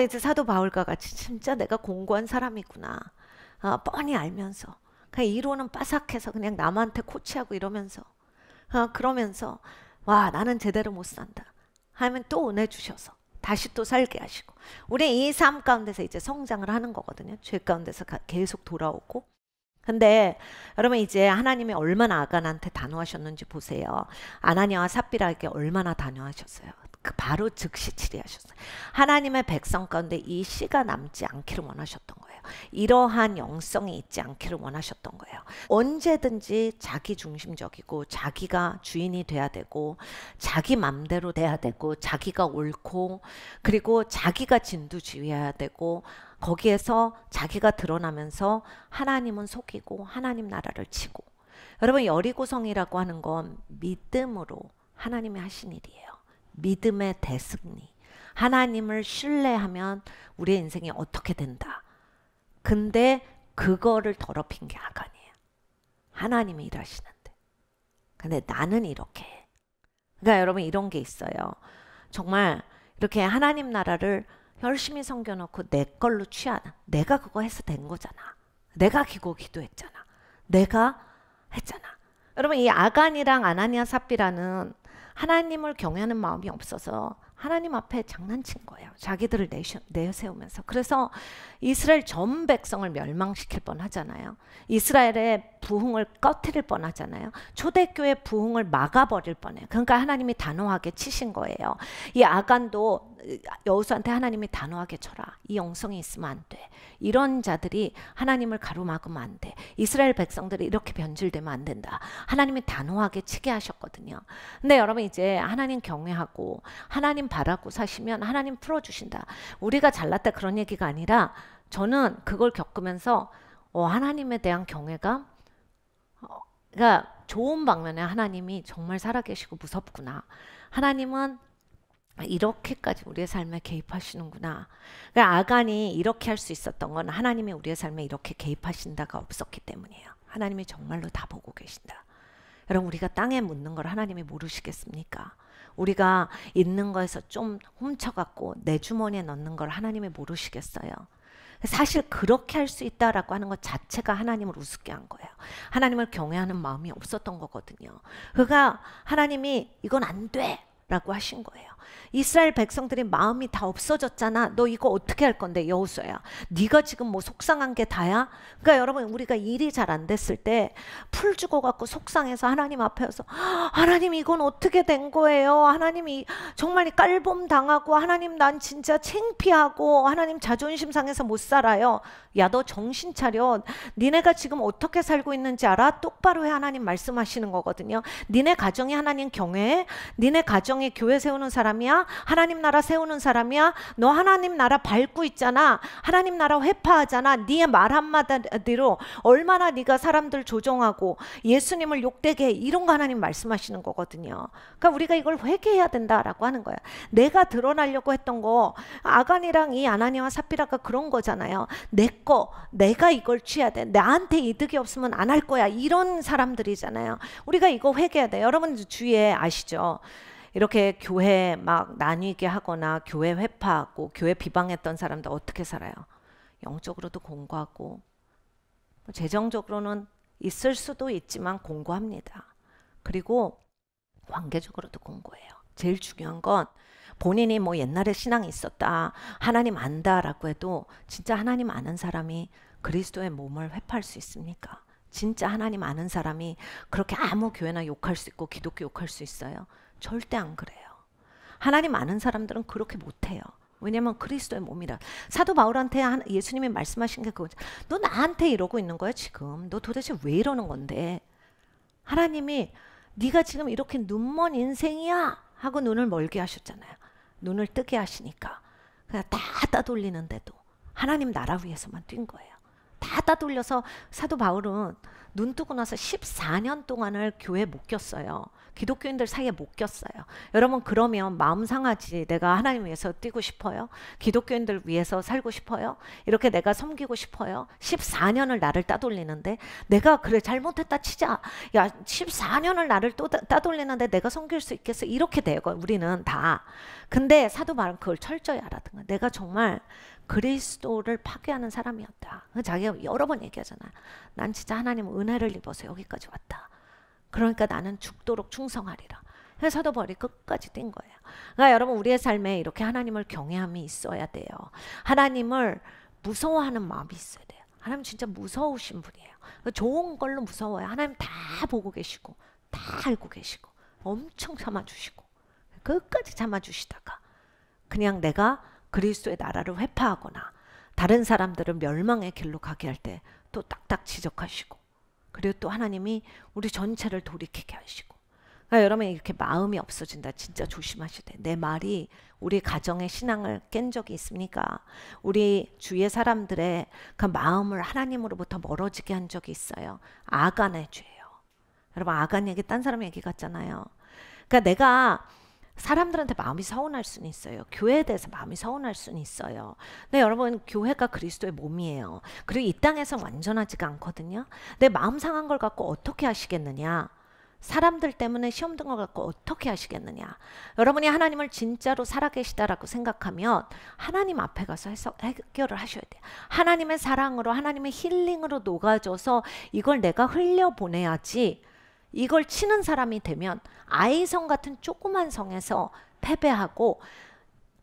이제 사도 바울과 같이 진짜 내가 공고한 사람이구나. 뻔히 알면서 그냥 이론은 빠삭해서 그냥 남한테 코치하고 이러면서 그러면서 와 나는 제대로 못 산다. 하면 또 은혜 주셔서 다시 또 살게 하시고 우리 이 삶 가운데서 이제 성장을 하는 거거든요. 죄 가운데서 계속 돌아오고 근데 여러분 이제 하나님이 얼마나 아간한테 단호하셨는지 보세요. 아나니아와 삽비라에게 얼마나 단호하셨어요. 바로 즉시 치리하셨어요. 하나님의 백성 가운데 이 씨가 남지 않기를 원하셨던 거예요. 이러한 영성이 있지 않기를 원하셨던 거예요. 언제든지 자기 중심적이고 자기가 주인이 돼야 되고 자기 맘대로 돼야 되고 자기가 옳고 그리고 자기가 진두지휘해야 되고 거기에서 자기가 드러나면서 하나님은 속이고 하나님 나라를 치고 여러분 여리고성이라고 하는 건 믿음으로 하나님이 하신 일이에요. 믿음의 대승리. 하나님을 신뢰하면 우리의 인생이 어떻게 된다. 근데 그거를 더럽힌 게 아간이에요. 하나님이 일하시는데. 근데 나는 이렇게 해. 그러니까 여러분 이런 게 있어요. 정말 이렇게 하나님 나라를 열심히 섬겨놓고 내 걸로 취하는 내가 그거 해서 된 거잖아. 내가 기도했잖아. 내가 했잖아. 여러분 이 아간이랑 아나니아 삽비라는 하나님을 경외하는 마음이 없어서 하나님 앞에 장난친 거예요. 자기들을 내세우면서. 그래서 이스라엘 전 백성을 멸망시킬 뻔하잖아요. 이스라엘의 부흥을 꺼트릴 뻔하잖아요. 초대교회 부흥을 막아버릴 뻔해요. 그러니까 하나님이 단호하게 치신 거예요. 이 아간도 여호수아한테 하나님이 단호하게 쳐라. 이 영성이 있으면 안 돼. 이런 자들이 하나님을 가로막으면 안 돼. 이스라엘 백성들이 이렇게 변질되면 안 된다. 하나님이 단호하게 치게 하셨거든요. 근데 여러분 이제 하나님 경외하고 하나님 바라고 사시면 하나님 풀어주신다. 우리가 잘났다 그런 얘기가 아니라 저는 그걸 겪으면서 하나님에 대한 경외가 그러니까 좋은 방면에 하나님이 정말 살아계시고 무섭구나. 하나님은 이렇게까지 우리의 삶에 개입하시는구나. 그러니까 아간이 이렇게 할 수 있었던 건 하나님이 우리의 삶에 이렇게 개입하신다가 없었기 때문이에요. 하나님이 정말로 다 보고 계신다. 여러분, 우리가 땅에 묻는 걸 하나님이 모르시겠습니까? 우리가 있는 거에서 좀 훔쳐갖고 내 주머니에 넣는 걸 하나님이 모르시겠어요? 사실 그렇게 할 수 있다라고 하는 것 자체가 하나님을 우습게 한 거예요. 하나님을 경외하는 마음이 없었던 거거든요. 그러니까 하나님이 이건 안 돼 라고 하신 거예요. 이스라엘 백성들이 마음이 다 없어졌잖아. 너 이거 어떻게 할 건데 여호수아야. 네가 지금 뭐 속상한 게 다야? 그러니까 여러분, 우리가 일이 잘 안 됐을 때 풀 죽어갖고 속상해서 하나님 앞에 와서 하나님 이건 어떻게 된 거예요? 하나님이 정말 깔봄 당하고 하나님 난 진짜 창피하고 하나님 자존심 상해서 못 살아요. 야, 너 정신 차려. 니네가 지금 어떻게 살고 있는지 알아? 똑바로 해. 하나님 말씀하시는 거거든요. 니네 가정이 하나님 경외해? 니네 가정이 교회 세우는 사람이야? 하나님 나라 세우는 사람이야? 너 하나님 나라 밟고 있잖아. 하나님 나라 회파하잖아. 네의 말 한마디로 얼마나 네가 사람들 조종하고 예수님을 욕되게 해. 이런 거 하나님 말씀하시는 거거든요. 그러니까 우리가 이걸 회개해야 된다라고 하는 거야. 내가 드러나려고 했던 거, 아간이랑 이 아나니아와 삽비라가 그런 거잖아요. 내가 이걸 취해야 돼. 나한테 이득이 없으면 안 할 거야. 이런 사람들이잖아요. 우리가 이거 회개해야 돼. 여러분 주위에 아시죠? 이렇게 교회 막 나뉘게 하거나 교회 회파하고 교회 비방했던 사람들 어떻게 살아요? 영적으로도 공고하고 재정적으로는 있을 수도 있지만 공고합니다. 그리고 관계적으로도 공고해요. 제일 중요한 건 본인이 뭐 옛날에 신앙이 있었다, 하나님 안다라고 해도 진짜 하나님 아는 사람이 그리스도의 몸을 회파할 수 있습니까? 진짜 하나님 아는 사람이 그렇게 아무 교회나 욕할 수 있고 기독교 욕할 수 있어요? 절대 안 그래요. 하나님 아는 사람들은 그렇게 못해요. 왜냐면 그리스도의 몸이라. 사도 바울한테 예수님이 말씀하신 게 그거죠. 너 나한테 이러고 있는 거야 지금. 너 도대체 왜 이러는 건데. 하나님이 네가 지금 이렇게 눈먼 인생이야 하고 눈을 멀게 하셨잖아요. 눈을 뜨게 하시니까 그냥 다 따돌리는데도 하나님 나라 위해서만 뛴 거예요. 다 따돌려서 사도 바울은 눈 뜨고 나서 14년 동안을 교회에 못 꼈어요. 기독교인들 사이에 못 꼈어요. 여러분, 그러면 마음 상하지. 내가 하나님 위해서 뛰고 싶어요? 기독교인들 위해서 살고 싶어요? 이렇게 내가 섬기고 싶어요? 14년을 나를 따돌리는데 내가 그래 잘못했다 치자. 야, 14년을 나를 또 따돌리는데 내가 섬길 수 있겠어? 이렇게 돼요. 우리는 다. 근데 사도 바울은 그걸 철저히 알았던 거야. 내가 정말 그리스도를 파괴하는 사람이었다. 자기가 여러 번 얘기하잖아. 난 진짜 하나님 은혜를 입어서 여기까지 왔다. 그러니까 나는 죽도록 충성하리라. 그래서 사도 바울이 끝까지 뛴 거예요. 그러니까 여러분, 우리의 삶에 이렇게 하나님을 경외함이 있어야 돼요. 하나님을 무서워하는 마음이 있어야 돼요. 하나님 진짜 무서우신 분이에요. 좋은 걸로 무서워요. 하나님 다 보고 계시고 다 알고 계시고 엄청 참아주시고 끝까지 참아주시다가 그냥 내가 그리스도의 나라를 회파하거나 다른 사람들을 멸망의 길로 가게 할 때 또 딱딱 지적하시고, 그리고 또 하나님이 우리 전체를 돌이키게 하시고. 그러니까 여러분, 이렇게 마음이 없어진다. 진짜 조심하셔야 돼. 내 말이 우리 가정의 신앙을 깬 적이 있습니까? 우리 주위의 사람들의 그 마음을 하나님으로부터 멀어지게 한 적이 있어요. 아간의 죄예요. 여러분, 아간 얘기 딴 사람 얘기 같잖아요. 그러니까 내가 사람들한테 마음이 서운할 수는 있어요. 교회에 대해서 마음이 서운할 수는 있어요. 근데 여러분, 교회가 그리스도의 몸이에요. 그리고 이 땅에서 완전하지가 않거든요. 내 마음 상한 걸 갖고 어떻게 하시겠느냐? 사람들 때문에 시험 든 걸 갖고 어떻게 하시겠느냐? 여러분이 하나님을 진짜로 살아계시다라고 생각하면 하나님 앞에 가서 해결을 하셔야 돼요. 하나님의 사랑으로, 하나님의 힐링으로 녹아져서 이걸 내가 흘려보내야지. 이걸 치는 사람이 되면 아이성 같은 조그만 성에서 패배하고,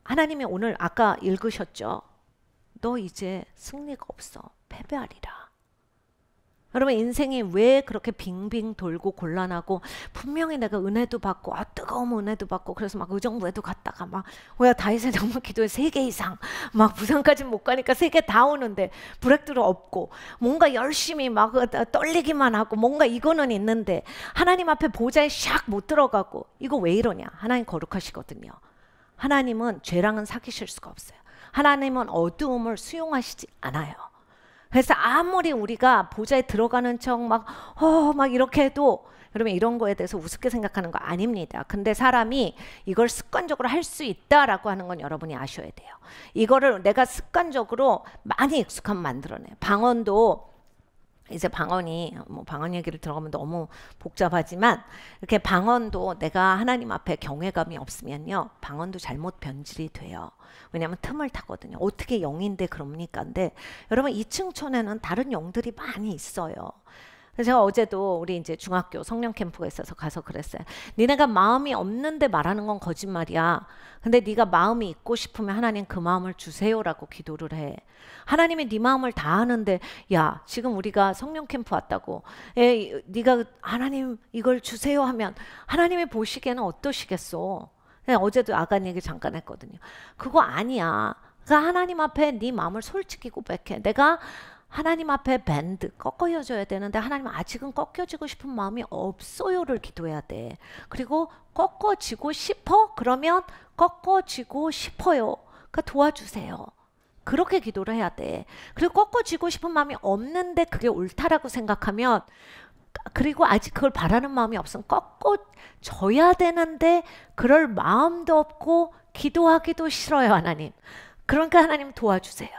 하나님이 오늘 아까 읽으셨죠? 너 이제 승리가 없어. 패배하리라. 여러분, 인생이 왜 그렇게 빙빙 돌고 곤란하고, 분명히 내가 은혜도 받고 뜨거운 은혜도 받고 그래서 막 의정부에도 갔다가 막 뭐야 다윗의 정말 기도에 3개 이상 막 부산까지는 못 가니까 3개 다 오는데 브렉드루 없고, 뭔가 열심히 막 떨리기만 하고 뭔가 이거는 있는데 하나님 앞에 보좌에 샥 못 들어가고, 이거 왜 이러냐? 하나님 거룩하시거든요. 하나님은 죄랑은 사귀실 수가 없어요. 하나님은 어두움을 수용하시지 않아요. 그래서 아무리 우리가 보좌에 들어가는 척 막 이렇게 해도 여러분 이런 거에 대해서 우습게 생각하는 거 아닙니다. 근데 사람이 이걸 습관적으로 할 수 있다라고 하는 건 여러분이 아셔야 돼요. 이거를 내가 습관적으로 많이 익숙하면 만들어내. 방언도 이제 방언이 뭐 방언 얘기를 들어가면 너무 복잡하지만 이렇게 방언도 내가 하나님 앞에 경외감이 없으면요 방언도 잘못 변질이 돼요. 왜냐하면 틈을 타거든요. 어떻게 영인데 그럽니까? 근데 여러분 2층촌에는 다른 영들이 많이 있어요. 그래서 제가 어제도 우리 이제 중학교 성령 캠프가 있어서 가서 그랬어요. 니네가 마음이 없는데 말하는 건 거짓말이야. 근데 네가 마음이 있고 싶으면 하나님 그 마음을 주세요라고 기도를 해. 하나님이 네 마음을 다 아는데 야 지금 우리가 성령 캠프 왔다고 네가 하나님 이걸 주세요 하면 하나님이 보시기에는 어떠시겠어? 어제도 아간 얘기 잠깐 했거든요. 그거 아니야. 그러니까 하나님 앞에 네 마음을 솔직히 고백해. 내가 하나님 앞에 밴드 꺾어져야 되는데 하나님 아직은 꺾여지고 싶은 마음이 없어요를 기도해야 돼. 그리고 꺾어지고 싶어? 그러면 꺾어지고 싶어요. 그러니까 도와주세요. 그렇게 기도를 해야 돼. 그리고 꺾어지고 싶은 마음이 없는데 그게 옳다라고 생각하면 그리고 아직 그걸 바라는 마음이 없으면 꺾어져야 되는데 그럴 마음도 없고 기도하기도 싫어요 하나님. 그러니까 하나님 도와주세요.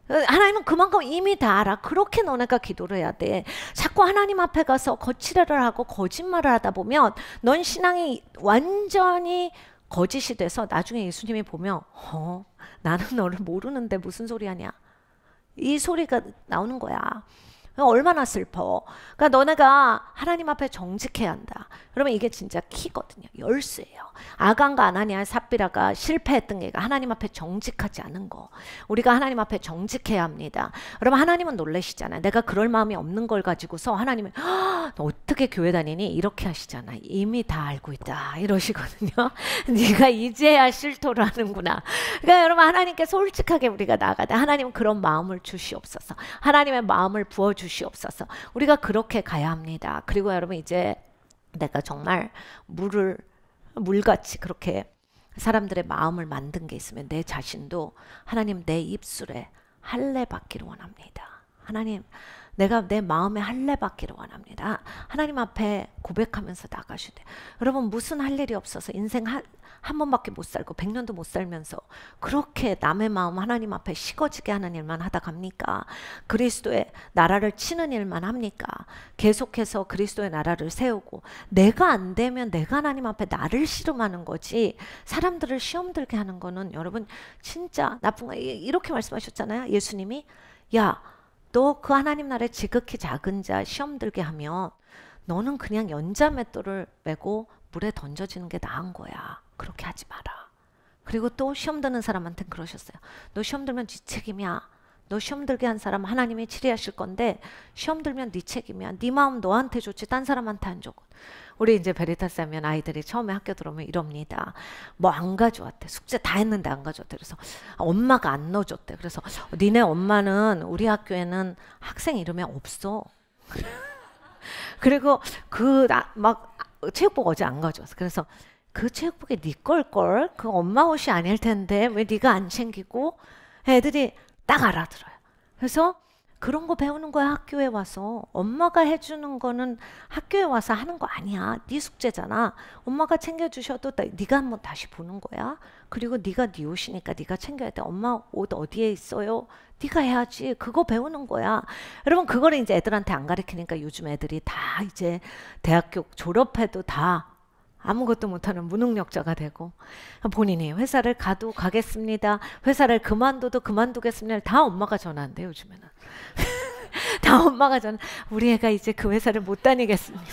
하나님은 그만큼 이미 다 알아. 그렇게 너네가 기도를 해야 돼. 자꾸 하나님 앞에 가서 거칠애를 하고 거짓말을 하다 보면 넌 신앙이 완전히 거짓이 돼서 나중에 예수님이 보면 나는 너를 모르는데 무슨 소리 하냐. 이 소리가 나오는 거야. 얼마나 슬퍼. 그러니까 너네가 하나님 앞에 정직해야 한다. 그러면 이게 진짜 키거든요. 열쇠예요. 아간과 아나니아 삽비라가 실패했던 게 하나님 앞에 정직하지 않은 거. 우리가 하나님 앞에 정직해야 합니다. 여러분 하나님은 놀라시잖아요. 내가 그럴 마음이 없는 걸 가지고서 하나님은 너 어떻게 교회 다니니? 이렇게 하시잖아. 이미 다 알고 있다. 이러시거든요. 네가 이제야 실토를 하는구나. 그러니까 여러분 하나님께 솔직하게 우리가 나가야 돼. 하나님은 그런 마음을 주시옵소서. 하나님의 마음을 부어주시옵소서. 우리가 그렇게 가야 합니다. 그리고 여러분 이제 내가 정말 물같이 그렇게 사람들의 마음을 만든 게 있으면 내 자신도 하나님 내 입술에 할례 받기를 원합니다. 하나님 내가 내 마음에 할례 받기를 원합니다. 하나님 앞에 고백하면서 나가시되 여러분 무슨 할 일이 없어서 인생 한 번밖에 못 살고 100년도 못 살면서 그렇게 남의 마음 하나님 앞에 식어지게 하는 일만 하다 갑니까? 그리스도의 나라를 치는 일만 합니까? 계속해서 그리스도의 나라를 세우고 내가 안 되면 내가 하나님 앞에 나를 씨름하는 거지 사람들을 시험 들게 하는 거는 여러분 진짜 나쁜 거. 이렇게 말씀하셨잖아요. 예수님이 야 너 그 하나님 나라의 지극히 작은 자 시험 들게 하면 너는 그냥 연자맷돌을 메고 물에 던져지는 게 나은 거야. 그렇게 하지 마라. 그리고 또 시험 드는 사람한테 그러셨어요. 너 시험 들면 네 책임이야. 너 시험 들게 한 사람 하나님이 치리하실 건데 시험 들면 네 책임이야. 네 마음 너한테 좋지 딴 사람한테 안 좋고. 우리 이제 베리타스 하면 아이들이 처음에 학교 들어오면 이럽니다. 뭐 안 가져왔대. 숙제 다 했는데 안 가져왔대. 그래서 엄마가 안 넣어줬대. 그래서 니네 엄마는 우리 학교에는 학생 이름이 없어. 그리고 막 체육복 어제 안 가져왔어. 그래서 그 체육복이 네 걸걸? 그 엄마 옷이 아닐 텐데 왜 네가 안 챙기고? 애들이 딱 알아들어요. 그래서 그런 거 배우는 거야. 학교에 와서 엄마가 해주는 거는 학교에 와서 하는 거 아니야. 네 숙제잖아. 엄마가 챙겨주셔도 네가 한번 다시 보는 거야. 그리고 네가 네 옷이니까 네가 챙겨야 돼. 엄마 옷 어디에 있어요? 네가 해야지. 그거 배우는 거야. 여러분 그거를 이제 애들한테 안 가르치니까 요즘 애들이 다 이제 대학교 졸업해도 다 아무것도 못하는 무능력자가 되고 본인이 회사를 가도 가겠습니다. 회사를 그만둬도 그만두겠습니다. 다 엄마가 전화한대 요즘에는. 다 엄마가 우리 애가 이제 그 회사를 못 다니겠습니다.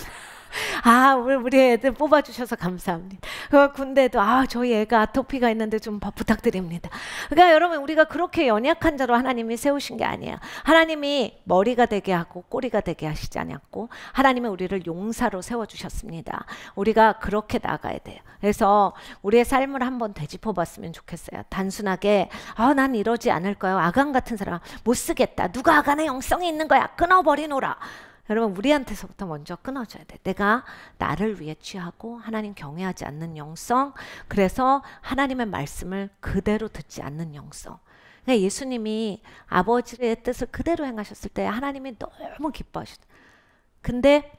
우리 애들 뽑아주셔서 감사합니다. 군대도 저희 애가 아토피가 있는데 좀 부탁드립니다. 그러니까 여러분 우리가 그렇게 연약한 자로 하나님이 세우신 게 아니에요. 하나님이 머리가 되게 하고 꼬리가 되게 하시지 않았고 하나님은 우리를 용사로 세워주셨습니다. 우리가 그렇게 나가야 돼요. 그래서 우리의 삶을 한번 되짚어 봤으면 좋겠어요. 단순하게 난 이러지 않을 거예요. 아간 같은 사람 못 쓰겠다. 누가 아간의 영성이 있는 거야. 끊어버리노라. 여러분 우리한테서부터 먼저 끊어져야 돼. 내가 나를 위해 취하고 하나님 경외하지 않는 영성. 그래서 하나님의 말씀을 그대로 듣지 않는 영성. 그러니까 예수님이 아버지의 뜻을 그대로 행하셨을 때 하나님이 너무 기뻐하셨어요. 근데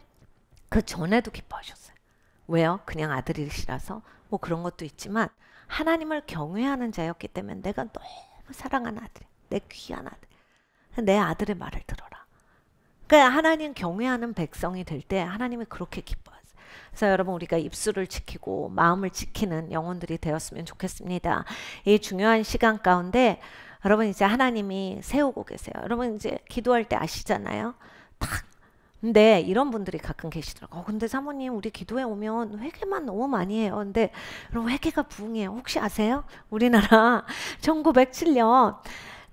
그 전에도 기뻐하셨어요. 왜요? 그냥 아들이시라서 뭐 그런 것도 있지만 하나님을 경외하는 자였기 때문에 내가 너무 사랑하는 아들, 내 귀한 아들, 내 아들의 말을 들어라. 그러니까 하나님 경외하는 백성이 될 때 하나님이 그렇게 기뻐하세요. 그래서 여러분 우리가 입술을 지키고 마음을 지키는 영혼들이 되었으면 좋겠습니다. 이 중요한 시간 가운데 여러분 이제 하나님이 세우고 계세요. 여러분 이제 기도할 때 아시잖아요. 딱 근데 이런 분들이 가끔 계시더라고요. 근데 사모님 우리 기도에 오면 회개만 너무 많이 해요. 근데 여러분 회개가 부흥이에요. 혹시 아세요? 우리나라 1907년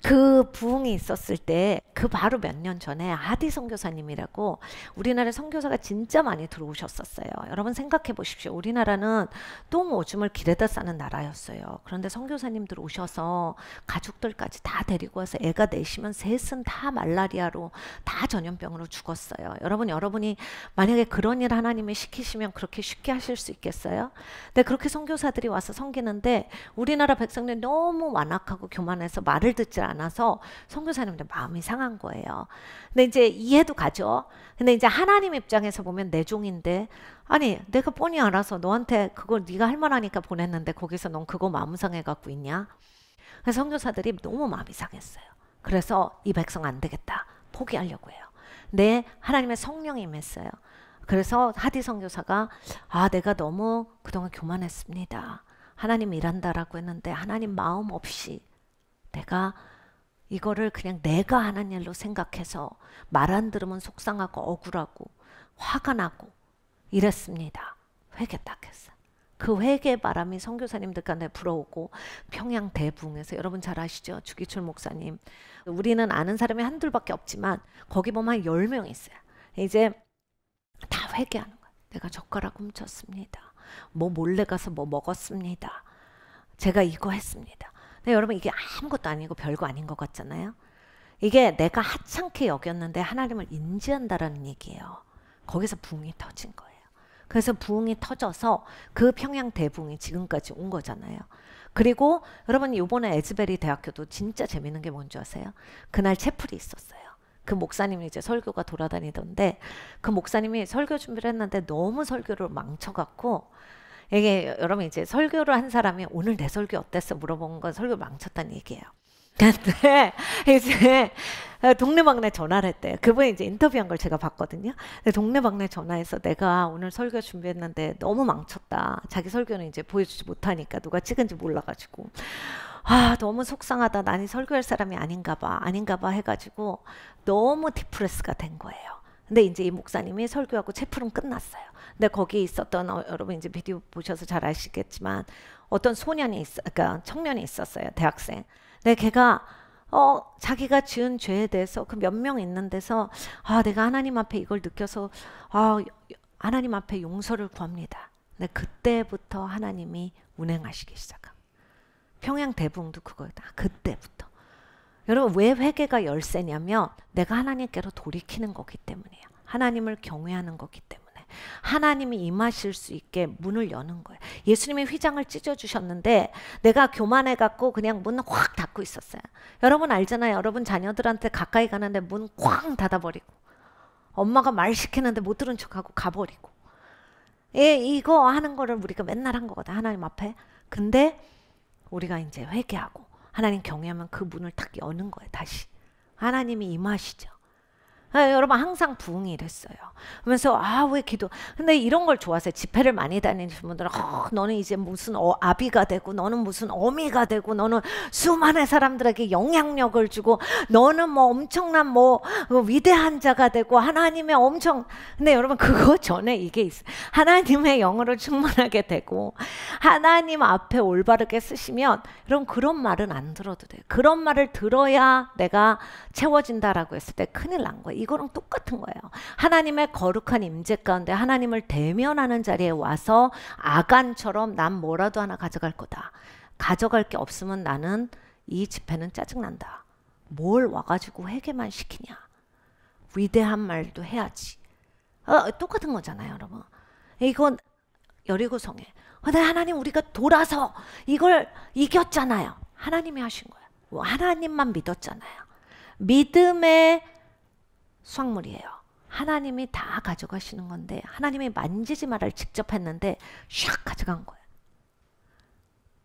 그 부흥이 있었을 때 그 바로 몇 년 전에 하디 선교사님이라고 우리나라 선교사가 진짜 많이 들어오셨었어요. 여러분 생각해 보십시오. 우리나라는 똥 오줌을 길에다 싸는 나라였어요. 그런데 선교사님들 오셔서 가족들까지 다 데리고 와서 애가 넷이면 셋은 다 말라리아로 다 전염병으로 죽었어요. 여러분이 만약에 그런 일 하나님이 시키시면 그렇게 쉽게 하실 수 있겠어요? 근데 그렇게 선교사들이 와서 섬기는데 우리나라 백성들이 너무 완악하고 교만해서 말을 듣질 않아서 선교사님들 마음이 상한 거예요. 근데 이제 이해도 가죠. 근데 이제 하나님 입장에서 보면 내 종인데 아니 내가 뻔히 알아서 너한테 그걸 네가 할 만하니까 보냈는데 거기서 넌 그거 마음 상해 갖고 있냐? 그래서 선교사들이 너무 마음이 상했어요. 그래서 이 백성 안 되겠다. 포기하려고 해요. 근데 하나님의 성령이 임했어요. 그래서 하디 선교사가 내가 너무 그동안 교만했습니다. 하나님 일한다라고 했는데 하나님 마음 없이 내가 이거를 그냥 내가 하는 일로 생각해서 말 안 들으면 속상하고 억울하고 화가 나고 이랬습니다. 회개 딱 했어요. 그 회개의 바람이 선교사님들 간에 불어오고 평양 대부흥에서 여러분 잘 아시죠? 주기철 목사님. 우리는 아는 사람이 한둘밖에 없지만 거기 보면 한 10명 있어요. 이제 다 회개하는 거예요. 내가 젓가락 훔쳤습니다. 뭐 몰래 가서 뭐 먹었습니다. 제가 이거 했습니다. 근데 여러분 이게 아무것도 아니고 별거 아닌 것 같잖아요. 이게 내가 하찮게 여겼는데 하나님을 인지한다라는 얘기예요. 거기서 부흥이 터진 거예요. 그래서 부흥이 터져서 그 평양 대부흥이 지금까지 온 거잖아요. 그리고 여러분 이번에 에즈베리 대학교도 진짜 재밌는 게 뭔지 아세요? 그날 채플이 있었어요. 그 목사님이 이제 설교가 돌아다니던데 그 목사님이 설교 준비를 했는데 너무 설교를 망쳐갖고 이게 여러분 이제 설교를 한 사람이 오늘 내 설교 어땠어 물어본 건 설교 망쳤다는 얘기예요. 근데 이제 동네방네 전화를 했대요. 그분이 이제 인터뷰한 걸 제가 봤거든요. 동네방네 전화해서 내가 오늘 설교 준비했는데 너무 망쳤다. 자기 설교는 이제 보여주지 못하니까 누가 찍은지 몰라가지고 너무 속상하다. 나는 설교할 사람이 아닌가 봐 해가지고 너무 디프레스가 된 거예요. 근데 이제 이 목사님이 설교하고 채플은 끝났어요. 근데 거기 있었던 여러분 이제 비디오 보셔서 잘 아시겠지만 어떤 그러니까 청년이 있었어요. 대학생. 근데 걔가 자기가 지은 죄에 대해서 그 몇 명 있는 데서 내가 하나님 앞에 이걸 느껴서 하나님 앞에 용서를 구합니다. 근데 그때부터 하나님이 운행하시기 시작한 평양 대부흥도 그거였다. 그때부터. 여러분 왜 회개가 열쇠냐면 내가 하나님께로 돌이키는 거기 때문이에요. 하나님을 경외하는 거기 때문에. 하나님이 임하실 수 있게 문을 여는 거예요. 예수님이 휘장을 찢어주셨는데 내가 교만해갖고 그냥 문을 확 닫고 있었어요. 여러분 알잖아요. 여러분 자녀들한테 가까이 가는데 문 쾅 닫아버리고 엄마가 말 시키는데 못 들은 척하고 가버리고 이거 하는 거를 우리가 맨날 한 거거든. 하나님 앞에. 근데 우리가 이제 회개하고 하나님 경외하면 그 문을 딱 여는 거예요. 다시. 하나님이 임하시죠. 여러분 항상 부흥이 이랬어요. 그러면서 왜 기도 근데 이런 걸 좋아하세요. 집회를 많이 다니는 분들은 너는 이제 무슨 아비가 되고 너는 무슨 어미가 되고 너는 수많은 사람들에게 영향력을 주고 너는 뭐 엄청난 뭐 위대한 자가 되고 하나님의 근데 여러분 그거 전에 이게 있어요. 하나님의 영으로 충만하게 되고 하나님 앞에 올바르게 쓰시면 여러분 그런 말은 안 들어도 돼요. 그런 말을 들어야 내가 채워진다라고 했을 때 큰일 난 거예요. 이거랑 똑같은 거예요. 하나님의 거룩한 임재 가운데 하나님을 대면하는 자리에 와서 아간처럼 난 뭐라도 하나 가져갈 거다. 가져갈 게 없으면 나는 이 집회는 짜증난다. 뭘 와가지고 회개만 시키냐. 위대한 말도 해야지. 똑같은 거잖아요, 여러분. 이건 여리고성에. 근데 하나님 우리가 돌아서 이걸 이겼잖아요. 하나님이 하신 거예요. 하나님만 믿었잖아요. 믿음의 수확물이에요. 하나님이 다 가져가시는 건데 하나님이 만지지 말을 직접 했는데 샥 가져간 거예요.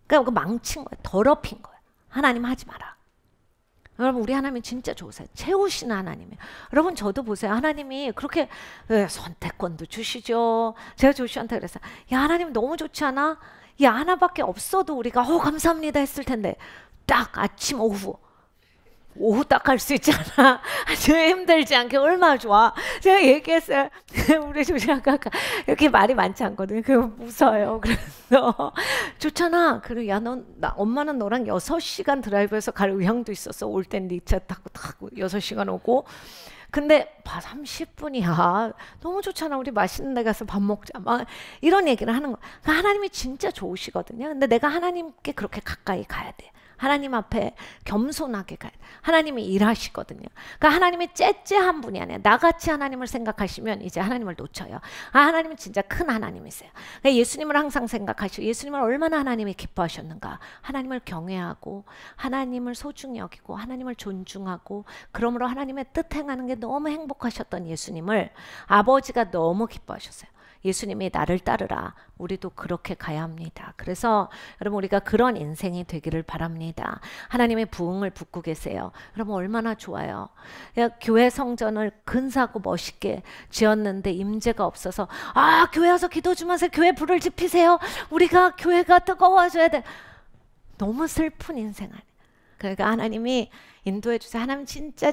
그러니까 망친 거예요. 더럽힌 거예요. 하나님 하지 마라. 여러분 우리 하나님 진짜 좋으세요. 채우시는 하나님이에요. 여러분 저도 보세요. 하나님이 그렇게 선택권도 주시죠. 제가 조슈아한테 그랬어요. 야 하나님 너무 좋지 않아? 야 하나밖에 없어도 우리가 감사합니다 했을 텐데 딱 아침 오후 딱 갈 수 있잖아. 아주 힘들지 않게 얼마나 좋아. 제가 얘기했어요. 우리 조슈아가 이렇게 말이 많지 않거든요. 그거 무서워요. 그래서 좋잖아. 그리고 야 엄마는 너랑 6시간 드라이브해서 갈 의향도 있었어. 올 땐 네 차 타고 6시간 오고. 근데 30분이야. 너무 좋잖아. 우리 맛있는 데 가서 밥 먹자. 막 이런 얘기를 하는 거. 그러니까 하나님이 진짜 좋으시거든요. 근데 내가 하나님께 그렇게 가까이 가야 돼. 하나님 앞에 겸손하게 가야 돼. 하나님이 일하시거든요. 그러니까 하나님이 째째한 분이 아니야. 나같이 하나님을 생각하시면 이제 하나님을 놓쳐요. 하나님은 진짜 큰 하나님이세요. 그러니까 예수님을 항상 생각하시고 예수님을 얼마나 하나님이 기뻐하셨는가. 하나님을 경외하고 하나님을 소중히 여기고 하나님을 존중하고 그러므로 하나님의 뜻 행하는 게 너무 행복하셨던 예수님을 아버지가 너무 기뻐하셨어요. 예수님이 나를 따르라. 우리도 그렇게 가야 합니다. 그래서 여러분 우리가 그런 인생이 되기를 바랍니다. 하나님의 부흥을 붓고 계세요. 여러분 얼마나 좋아요. 교회 성전을 근사하고 멋있게 지었는데 임재가 없어서 교회 와서 기도 좀 하세요. 교회 불을 지피세요. 우리가 교회가 뜨거워져야 돼. 너무 슬픈 인생 아니에요. 그러니까 하나님이 인도해 주세요. 하나님 진짜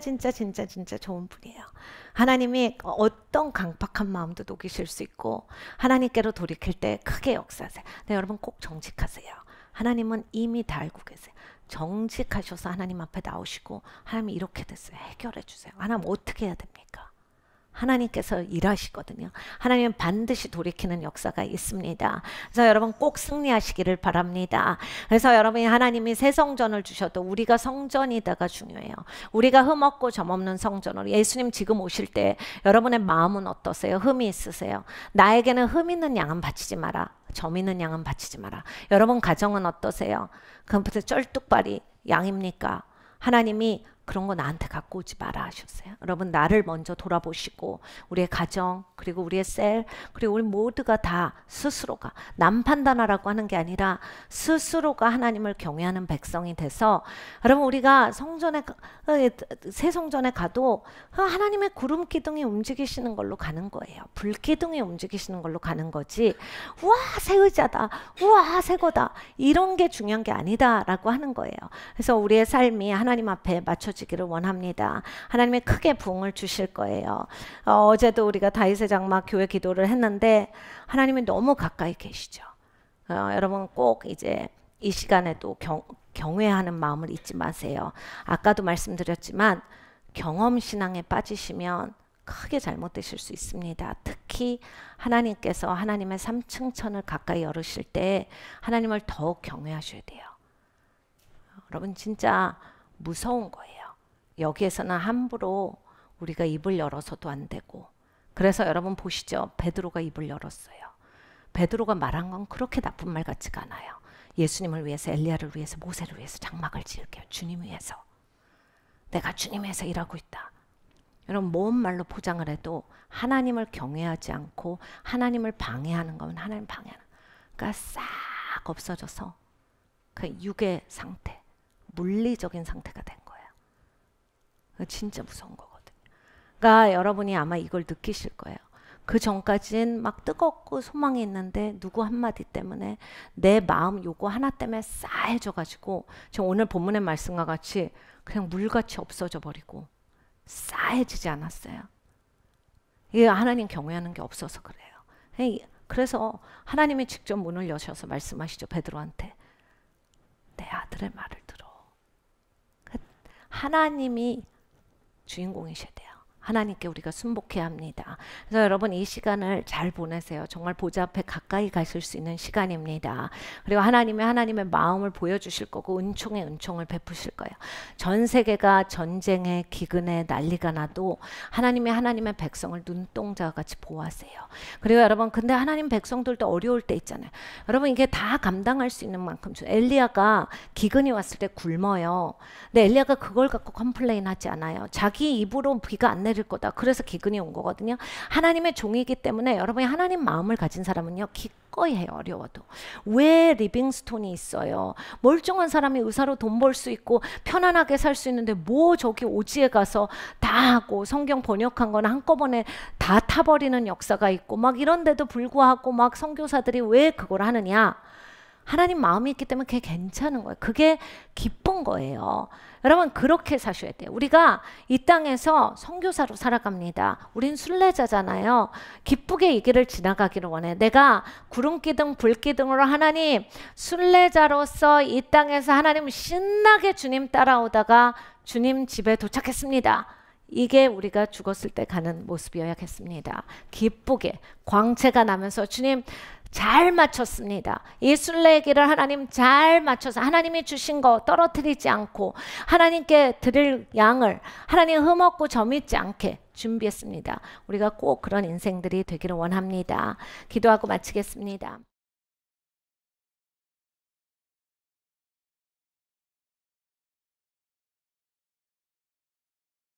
좋은 분이에요. 하나님이 어떤 강팍한 마음도 녹이실 수 있고 하나님께로 돌이킬 때 크게 역사하세요. 네, 여러분 꼭 정직하세요. 하나님은 이미 다 알고 계세요. 정직하셔서 하나님 앞에 나오시고 하나님 이렇게 됐어요. 해결해 주세요. 하나님 어떻게 해야 됩니까? 하나님께서 일하시거든요. 하나님은 반드시 돌이키는 역사가 있습니다. 그래서 여러분 꼭 승리하시기를 바랍니다. 그래서 여러분이 하나님이 새 성전을 주셔도 우리가 성전이다가 중요해요. 우리가 흠없고 점없는 성전으로 예수님 지금 오실 때 여러분의 마음은 어떠세요? 흠이 있으세요? 나에게는 흠 있는 양은 바치지 마라. 점 있는 양은 바치지 마라. 여러분 가정은 어떠세요? 그것부터 쩔뚝발이 양입니까? 하나님이 그런 거 나한테 갖고 오지 마라 하셨어요. 여러분 나를 먼저 돌아보시고 우리의 가정 그리고 우리의 셀 그리고 우리 모두가 다 스스로가 남 판단하라고 하는 게 아니라 스스로가 하나님을 경외하는 백성이 돼서 여러분 우리가 성전에 새 성전에 가도 하나님의 구름 기둥이 움직이시는 걸로 가는 거예요. 불 기둥이 움직이시는 걸로 가는 거지. 우와 새 의자다. 우와 새 거다. 이런 게 중요한 게 아니다라고 하는 거예요. 그래서 우리의 삶이 하나님 앞에 맞춰지기를 원합니다. 하나님이 크게 부흥을 주실 거예요. 어제도 우리가 다윗의 장막 교회 기도를 했는데 하나님이 너무 가까이 계시죠. 여러분 꼭 이제 이 시간에도 경외하는 마음을 잊지 마세요. 아까도 말씀드렸지만 경험신앙에 빠지시면 크게 잘못되실 수 있습니다. 특히 하나님께서 하나님의 3층 천을 가까이 열으실 때 하나님을 더욱 경외하셔야 돼요. 여러분 진짜 무서운 거예요. 여기에서는 함부로 우리가 입을 열어서도 안 되고 그래서 여러분 보시죠. 베드로가 입을 열었어요. 베드로가 말한 건 그렇게 나쁜 말 같지가 않아요. 예수님을 위해서 엘리야를 위해서 모세를 위해서 장막을 지을게요. 주님 위해서. 내가 주님 위해서 일하고 있다. 여러분 모은 말로 포장을 해도 하나님을 경외하지 않고 하나님을 방해하는 거면 하나님 방해하는 그러니까 싹 없어져서 그 육의 상태 물리적인 상태가 된 거예요. 진짜 무서운 거거든요. 그러니까 여러분이 아마 이걸 느끼실 거예요. 그 전까진 막 뜨겁고 소망이 있는데 누구 한마디 때문에 내 마음 요거 하나 때문에 싸해져가지고 지금 오늘 본문의 말씀과 같이 그냥 물같이 없어져 버리고 싸해지지 않았어요. 이게 하나님 경외하는 게 없어서 그래요. 그래서 하나님이 직접 문을 여셔서 말씀하시죠. 베드로한테 내 아들의 말을 들어. 하나님이 주인공이셔야 돼요. 하나님께 우리가 순복해야 합니다. 그래서 여러분 이 시간을 잘 보내세요. 정말 보좌 앞에 가까이 가실 수 있는 시간입니다. 그리고 하나님의 마음을 보여주실 거고 은총에 은총을 베푸실 거예요. 전 세계가 전쟁에 기근에 난리가 나도 하나님의 백성을 눈동자와 같이 보호하세요. 그리고 여러분 근데 하나님 백성들도 어려울 때 있잖아요. 여러분 이게 다 감당할 수 있는 만큼 엘리야가 기근이 왔을 때 굶어요. 근데 엘리야가 그걸 갖고 컴플레인 하지 않아요. 자기 입으로 비가 안 내릴 내릴 거다. 그래서 기근이 온 거거든요. 하나님의 종이기 때문에 여러분이 하나님 마음을 가진 사람은요, 기꺼이 해요. 어려워도. 왜 리빙스톤이 있어요? 멀쩡한 사람이 의사로 돈 벌 수 있고 편안하게 살 수 있는데 뭐 저기 오지에 가서 다 하고 성경 번역한 건 한꺼번에 다 타버리는 역사가 있고 막 이런데도 불구하고 막 선교사들이 왜 그걸 하느냐? 하나님 마음이 있기 때문에 그게 괜찮은 거예요. 그게 기쁜 거예요. 여러분 그렇게 사셔야 돼요. 우리가 이 땅에서 선교사로 살아갑니다. 우린 순례자잖아요. 기쁘게 이 길을 지나가기를 원해. 내가 구름기둥 불기둥으로 하나님 순례자로서 이 땅에서 하나님 신나게 주님 따라오다가 주님 집에 도착했습니다. 이게 우리가 죽었을 때 가는 모습이어야겠습니다. 기쁘게 광채가 나면서 주님 잘 맞췄습니다. 이 순례의 길을 하나님 잘 맞춰서 하나님이 주신 거 떨어뜨리지 않고 하나님께 드릴 양을 하나님 흠없고 점있지 않게 준비했습니다. 우리가 꼭 그런 인생들이 되기를 원합니다. 기도하고 마치겠습니다.